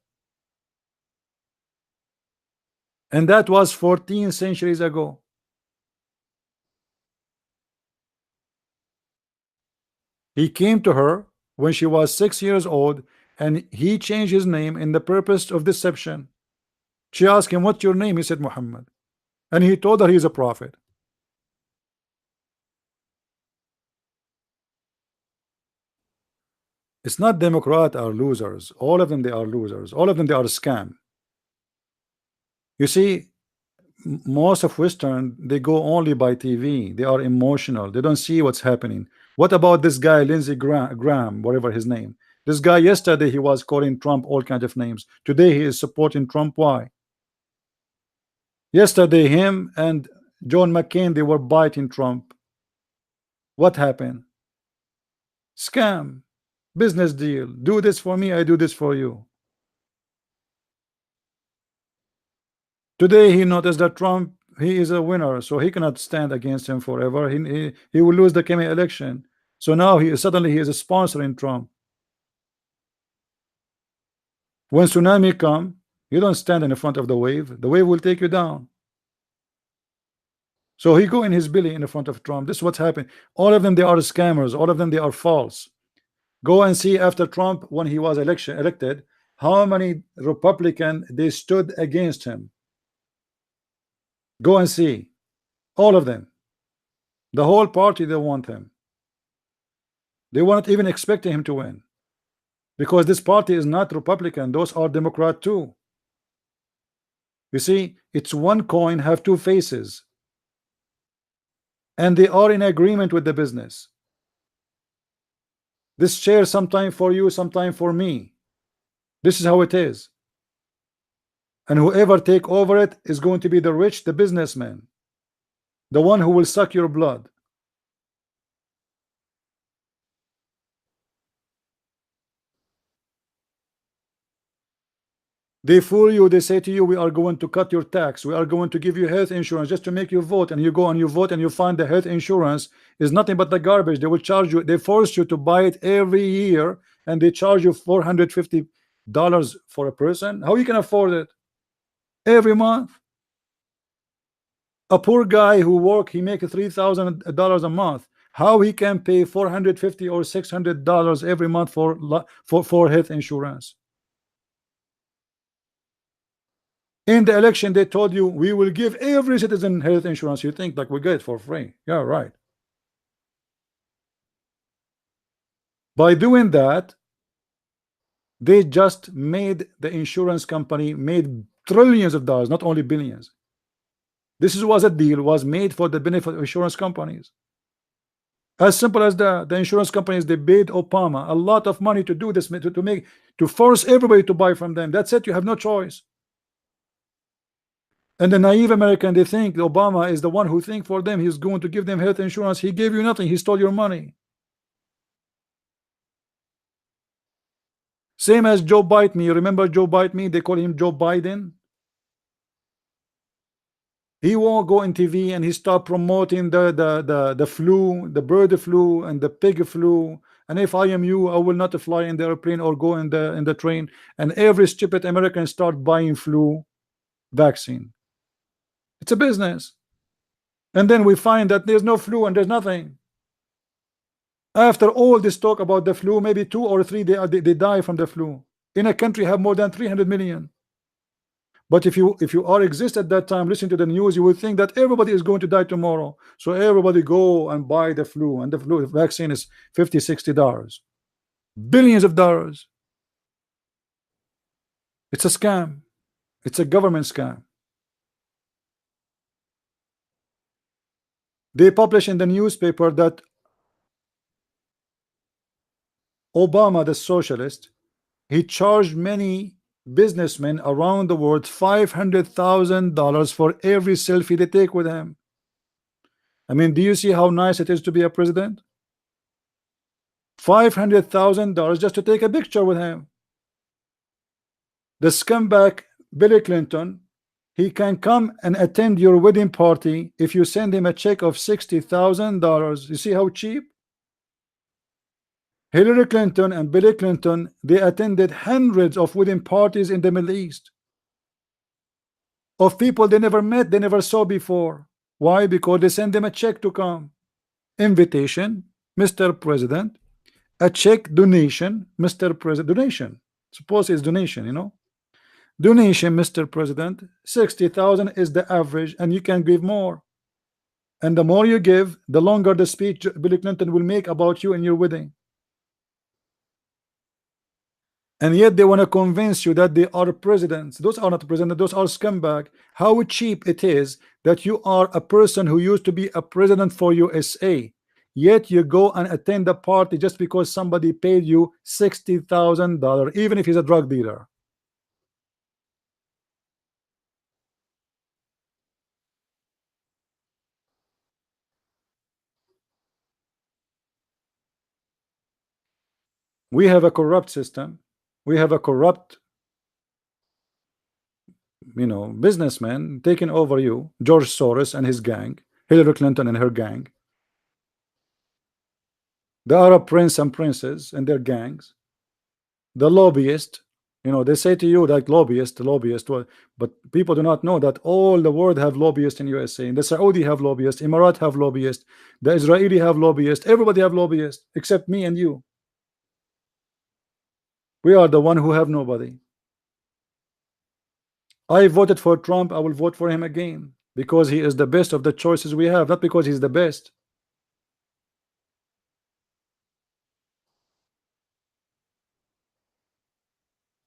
[SPEAKER 1] And that was 14 centuries ago. He came to her when she was 6 years old, and he changed his name in the purpose of deception. She asked him, "What's your name?" He said, "Muhammad." And he told her he's a prophet. It's not Democrat are losers. All of them, they are losers. All of them, they are a scam. You see, most of Western, they go only by TV. They are emotional. They don't see what's happening. What about this guy, Lindsey Graham, whatever his name? This guy, yesterday he was calling Trump all kinds of names. Today he is supporting Trump. Why? Yesterday him and John McCain, they were biting Trump. What happened? Scam, business deal. Do this for me, I do this for you. Today he noticed that Trump, he is a winner, so he cannot stand against him forever. He will lose the coming election. So now he is sponsoring Trump. When tsunami come, you don't stand in the front of the wave. The wave will take you down. So he go in his belly in the front of Trump. This is what's happened. All of them, they are scammers. All of them, they are false. Go and see after Trump, when he was elected, how many Republican they stood against him. Go and see. All of them. The whole party, they want him. They weren't even expecting him to win. Because this party is not Republican. Those are Democrat too. You see, it's one coin have two faces. And they are in agreement with the business. This chair sometime for you, sometime for me. This is how it is. And whoever take over it is going to be the rich, the businessman, the one who will suck your blood. They fool you. They say to you, we are going to cut your tax, we are going to give you health insurance just to make you vote, and you go and you vote and you find the health insurance is nothing but the garbage. They will charge you, they force you to buy it every year, and they charge you $450 for a person. How you can afford it every month? A poor guy who work, he make $3,000 a month. How he can pay $450 or $600 every month for health insurance? In the election, they told you we will give every citizen health insurance. You think like we get it for free? Yeah, right. By doing that, they just made the insurance company made trillions of dollars, not only billions. This was a deal was made for the benefit of insurance companies. As simple as that. The insurance companies, they paid Obama a lot of money to do this, to force everybody to buy from them. That's it. You have no choice. And the naive American, they think Obama is the one who think for them. He's going to give them health insurance. He gave you nothing. He stole your money. Same as Joe Biden. You remember Joe Biden? They call him Joe Biden. He won't go in TV and he start promoting the flu, the bird flu and the pig flu. And if I am you, I will not fly in the airplane or go in the train. And every stupid American start buying flu vaccine. It's a business. And then we find that there's no flu and there's nothing. After all this talk about the flu, maybe 2 or 3 they die from the flu. In a country have more than 300 million. But if you are exist at that time, listen to the news, you will think that everybody is going to die tomorrow. So everybody go and buy the flu, and the flu vaccine is $50-$60, billions of dollars. It's a scam. It's a government scam. They publish in the newspaper that Obama, the socialist, he charged many businessmen around the world $500,000 for every selfie they take with him. I mean, do you see how nice it is to be a president? $500,000 just to take a picture with him. The scumbag Bill Clinton, he can come and attend your wedding party if you send him a check of $60,000. You see how cheap? Hillary Clinton and Bill Clinton, they attended hundreds of wedding parties in the Middle East of people they never met, they never saw before. Why? Because they send them a check to come. Invitation, Mr. President. A check, donation, Mr. President. Donation. Suppose it's donation, you know. Donation, Mr. President. 60,000 is the average, and you can give more. And the more you give, the longer the speech Bill Clinton will make about you and your wedding. and yet they want to convince you that they are presidents. Those are not presidents, those are scumbag. How cheap it is that you are a person who used to be a president for USA, yet you go and attend the party just because somebody paid you $60,000, even if he's a drug dealer. We have a corrupt system. We have a corrupt, businessman taking over you, George Soros and his gang, Hillary Clinton and her gang, the Arab prince and princess and their gangs, the lobbyist. They say to you like lobbyist, well, but people do not know that all the world have lobbyists in USA, and the Saudi have lobbyists, Emirat have lobbyists, the Israeli have lobbyists, everybody have lobbyists except me and you. We are the one who have nobody. I voted for Trump. I will vote for him again because he is the best of the choices we have, not because he's the best.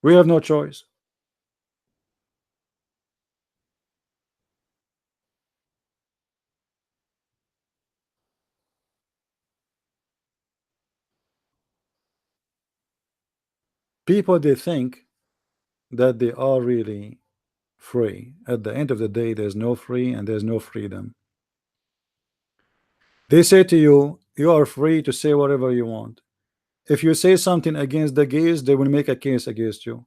[SPEAKER 1] We have no choice. People, they think that they are really free. At the end of the day, there's no free and there's no freedom. They say to you, you are free to say whatever you want. If you say something against the gays, they will make a case against you.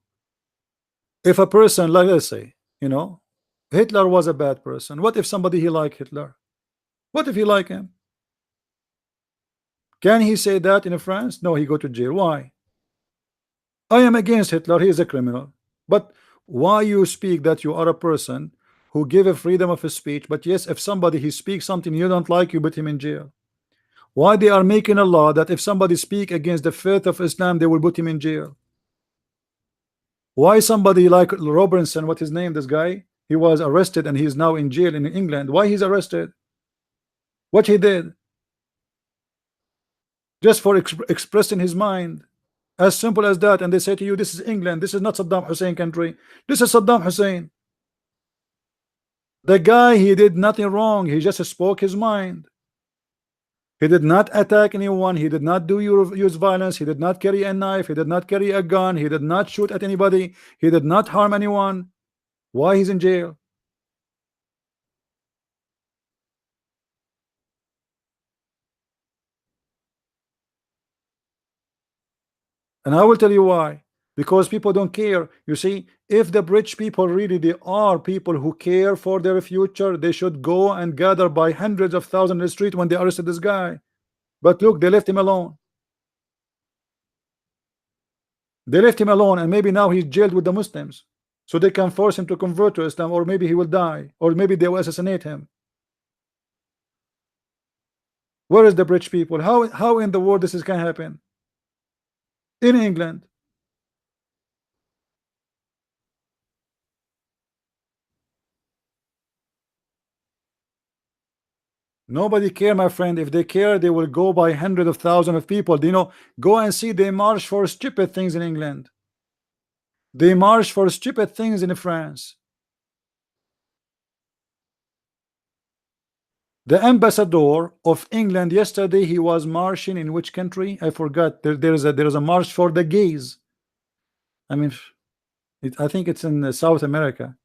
[SPEAKER 1] If a person, like, let's say, Hitler was a bad person. What if somebody he like Hitler? What if he like him? Can he say that in France? No, he go to jail. Why? I am against Hitler. He is a criminal. But why you speak that you are a person who give a freedom of speech? But yes, if somebody he speaks something you don't like, you put him in jail. Why they are making a law that if somebody speak against the faith of Islam, they will put him in jail? Why somebody like Robinson, what his name, this guy, he was arrested and he's now in jail in England. Why he's arrested? What he did? Just for expressing his mind. As simple as that. And they say to you, this is England, this is not Saddam Hussein country. This is Saddam Hussein. The guy, he did nothing wrong, he just spoke his mind. He did not attack anyone, he did not use violence, he did not carry a knife, he did not carry a gun, he did not shoot at anybody, he did not harm anyone. Why he's in jail? And I will tell you why. Because people don't care. You see, if the rich people really they are people who care for their future, they should go and gather by hundreds of thousands in the street when they arrested this guy. But look, they left him alone. They left him alone, and maybe now he's jailed with the Muslims, so they can force him to convert to Islam, or maybe he will die, or maybe they will assassinate him. Where is the rich people? How in the world this is can happen? In England. Nobody care, my friend. If they care, they will go by hundreds of thousands of people. Go and see they march for stupid things in England. They march for stupid things in France. The ambassador of England yesterday, he was marching in which country? I forgot. There is a march for the gays. I mean, I think it's in South America.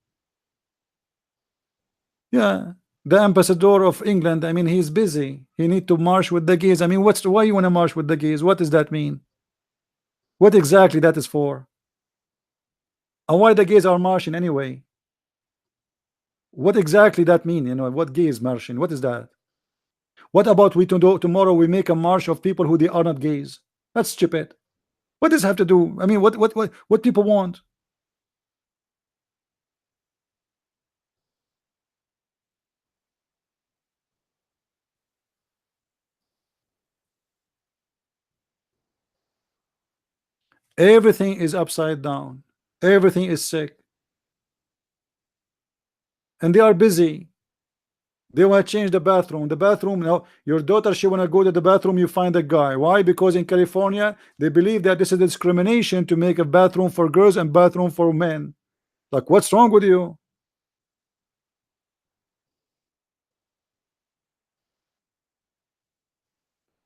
[SPEAKER 1] Yeah, the ambassador of England. I mean, he's busy. He need to march with the gays. I mean, why you want to march with the gays? What does that mean? What exactly that is for? And why the gays are marching anyway? What exactly that mean? What gays marching? What is that? What about we to do tomorrow? We make a march of people who they are not gays. That's stupid. What does this have to do? I mean, what people want? Everything is upside down. Everything is sick, and they are busy. They want to change the bathroom. The bathroom, now your daughter, she want to go to the bathroom, you find a guy. Why? Because in California, they believe that this is discrimination to make a bathroom for girls and bathroom for men. Like, what's wrong with you?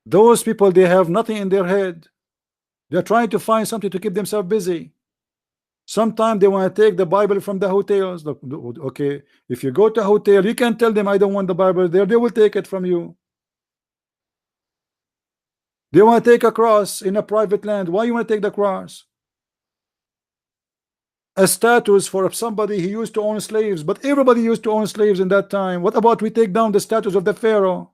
[SPEAKER 1] Those people, they have nothing in their head. They're trying to find something to keep themselves busy. Sometimes they want to take the Bible from the hotels. Look, okay, if you go to a hotel, you can tell them, I don't want the Bible there. They will take it from you. They want to take a cross in a private land. Why you want to take the cross? A status for somebody who used to own slaves, but everybody used to own slaves in that time. What about we take down the status of the Pharaoh?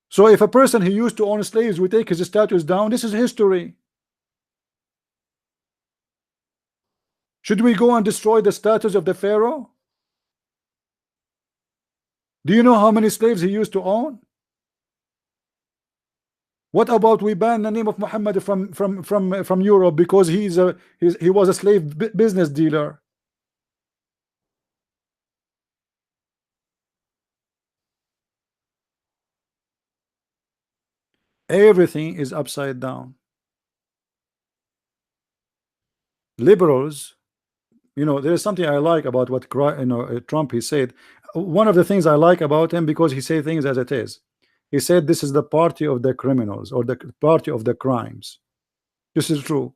[SPEAKER 1] So if a person who used to own slaves, we take his status down, this is history. Should we go and destroy the status of the Pharaoh? Do you know how many slaves he used to own? What about we ban the name of Muhammad from Europe because he was a slave business dealer? Everything is upside down. Liberals, you know, there is something I like about what Trump he said. One of the things I like about him, because he say things as it is. He said this is the party of the criminals, or the party of the crimes. This is true.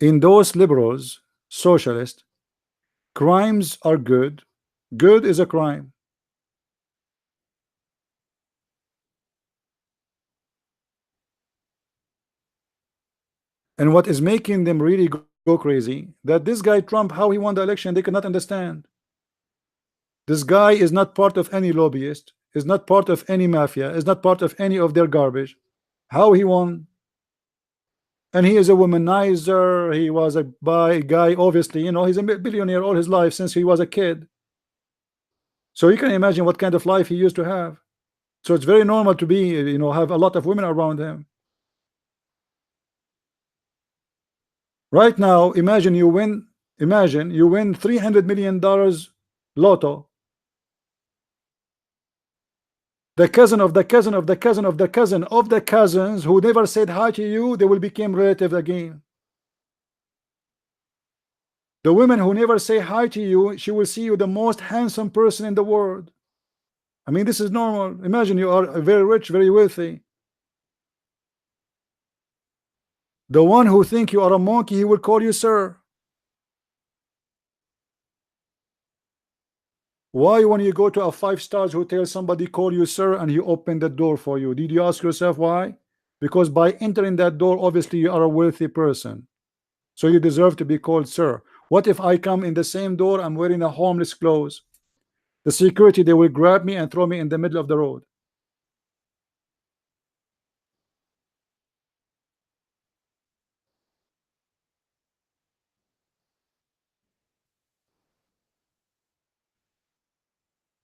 [SPEAKER 1] In those liberals, socialists, crimes are good. Good is a crime. And what is making them really go crazy, that this guy Trump, how he won the election, they cannot understand. This guy is not part of any lobbyist, is not part of any mafia, is not part of any of their garbage. How he won? And he is a womanizer. He was a guy, obviously, you know, he's a billionaire all his life since he was a kid. So you can imagine what kind of life he used to have. So it's very normal to be, you know, have a lot of women around him. Right now, imagine you win $300 million lotto. The cousin of the cousin of the cousin of the cousin of the cousins who never said hi to you, they will become relatives again. The women who never say hi to you, she will see you the most handsome person in the world. I mean, this is normal. Imagine you are very rich, very wealthy. The one who think you are a monkey, he will call you sir. Why, when you go to a 5-star hotel, somebody call you sir and he open the door for you? Did you ask yourself why? Because by entering that door, obviously you are a wealthy person, so you deserve to be called sir. What if I come in the same door, I'm wearing a homeless clothes? The security, they will grab me and throw me in the middle of the road.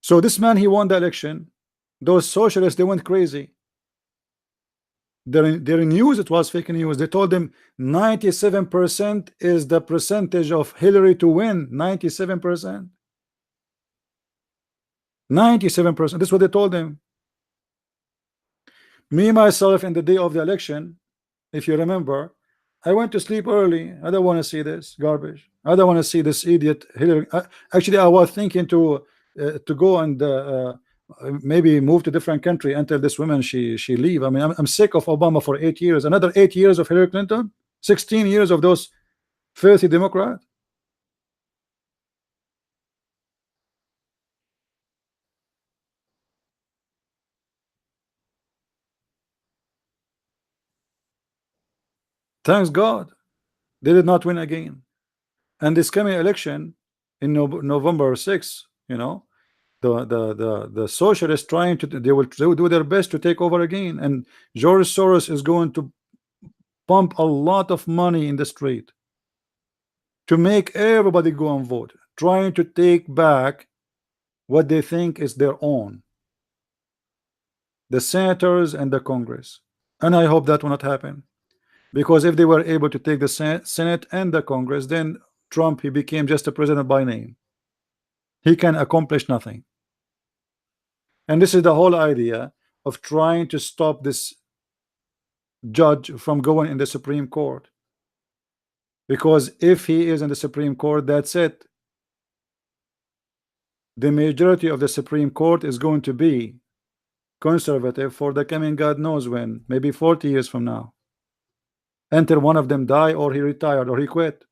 [SPEAKER 1] So this man, he won the election. Those socialists, they went crazy. Their news, it was fake news. They told them 97% is the percentage of Hillary to win. 97%. 97%. That's what they told them. Me myself, in the day of the election, if you remember, I went to sleep early. I don't want to see this garbage. I don't want to see this idiot Hillary. Actually, I was thinking to go and maybe move to different country until this woman she leave. I mean, I'm sick of Obama for 8 years. Another 8 years of Hillary Clinton. 16 years of those filthy Democrat. Thanks God they did not win again. And this coming election in November 6th, you know, the socialists trying to, they will do their best to take over again, and George Soros is going to pump a lot of money in the street to make everybody go and vote, trying to take back what they think is their own, the senators and the Congress. And I hope that will not happen, because if they were able to take the Senate and the Congress, then Trump, he became just a president by name. He can accomplish nothing. And this is the whole idea of trying to stop this judge from going in the Supreme Court. Because if he is in the Supreme Court, that's it. The majority of the Supreme Court is going to be conservative for the coming God knows when, maybe 40 years from now, until one of them die or he retired or he quit.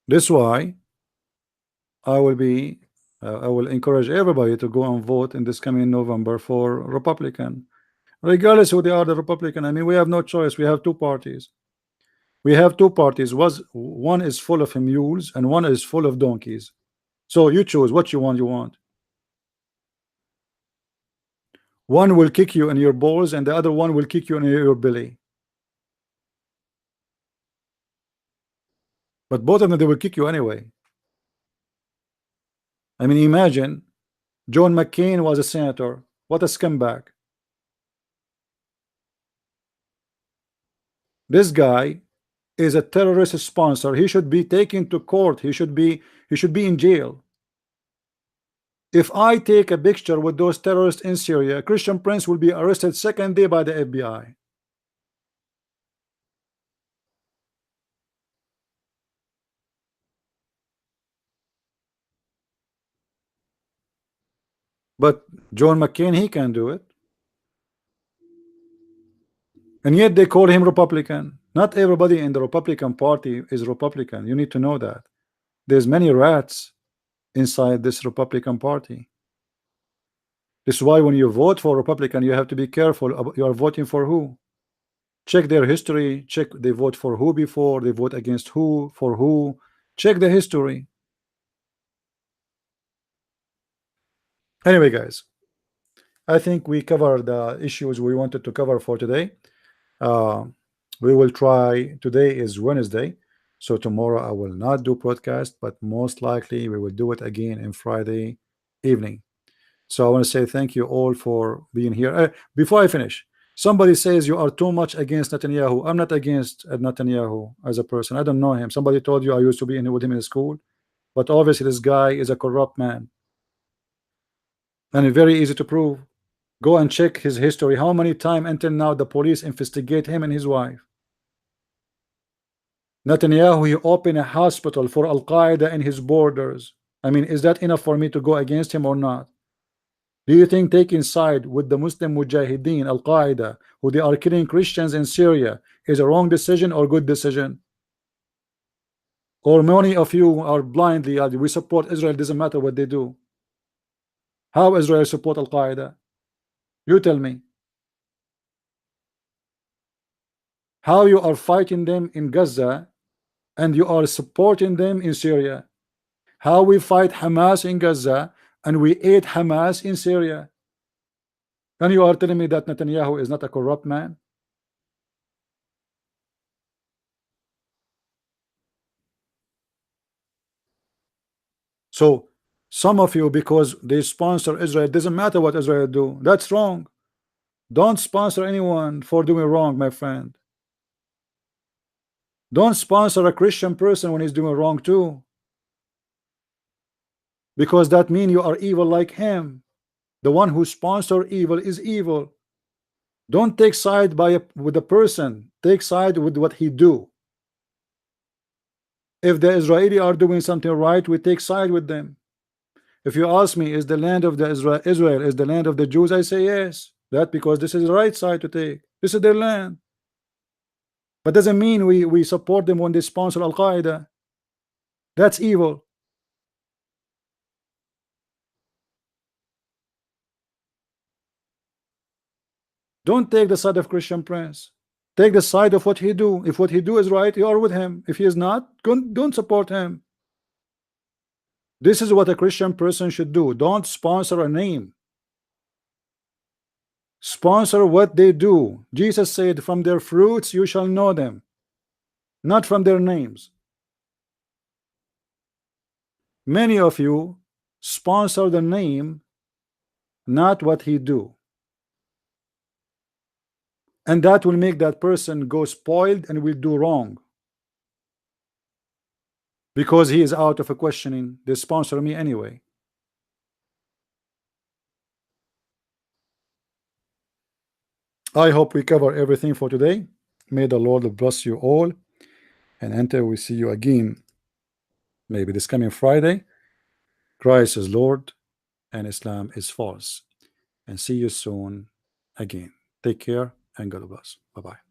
[SPEAKER 1] This why I will encourage everybody to go and vote in this coming November for Republican, regardless who they are, the Republican. I mean, we have no choice. We have two parties. We have two parties. One is full of mules and one is full of donkeys. So you choose what you want. One will kick you in your balls and the other one will kick you in your belly. But both of them, they will kick you anyway. I mean, imagine John McCain was a senator. What a scumbag. This guy is a terrorist sponsor. He should be taken to court. He should be in jail. If I take a picture with those terrorists in Syria, Christian Prince will be arrested second day by the FBI. But John McCain, he can do it. And yet they call him Republican. Not everybody in the Republican Party is Republican. You need to know that. There's many rats inside this Republican Party. This is why when you vote for Republican, you have to be careful about you are voting for who. Check their history. Check they vote for who before, they vote against who, for who. Check the history. Anyway, guys, I think we covered the issues we wanted to cover for today. We will try. Today is Wednesday, so tomorrow I will not do podcast, but most likely we will do it again in Friday evening. So I want to say thank you all for being here. Before I finish, somebody says you are too much against Netanyahu. I'm not against Netanyahu as a person. I don't know him. Somebody told you I used to be with him in school, but obviously this guy is a corrupt man, and it's very easy to prove. Go and check his history. How many times until now the police investigate him and his wife? Netanyahu, he opened a hospital for Al-Qaeda in his borders. I mean, is that enough for me to go against him or not? Do you think taking side with the Muslim Mujahideen, Al-Qaeda, who they are killing Christians in Syria, is a wrong decision or good decision? Or many of you are blindly, we support Israel, doesn't matter what they do. How Israel support Al-Qaeda? You tell me. How you are fighting them in Gaza and you are supporting them in Syria? How we fight Hamas in Gaza and we aid Hamas in Syria? And you are telling me that Netanyahu is not a corrupt man? So some of you, because they sponsor Israel, doesn't matter what Israel do. That's wrong. Don't sponsor anyone for doing wrong, my friend. Don't sponsor a Christian person when he's doing wrong too, because that means you are evil like him. The one who sponsor evil is evil. Don't take side with the person. Take side with what he do. If the Israeli are doing something right, we take side with them. If you ask me, is the land of the Israel is the land of the Jews? I say yes. That because this is the right side to take. This is their land. But doesn't mean we support them when they sponsor Al-Qaeda. That's evil. Don't take the side of Christian Prince. Take the side of what he do. If what he do is right, you are with him. If he is not, don't support him. This is what a Christian person should do. Don't sponsor a name. Sponsor what they do. Jesus said, from their fruits you shall know them, not from their names. Many of you sponsor the name, not what he do. and that will make that person go spoiled and will do wrong because he is out of a questioning. They sponsor me anyway. I hope we cover everything for today. May the Lord bless you all, and until we see you again, maybe this coming Friday, Christ is Lord and Islam is false. And see you soon again. Take care and God bless. Bye bye.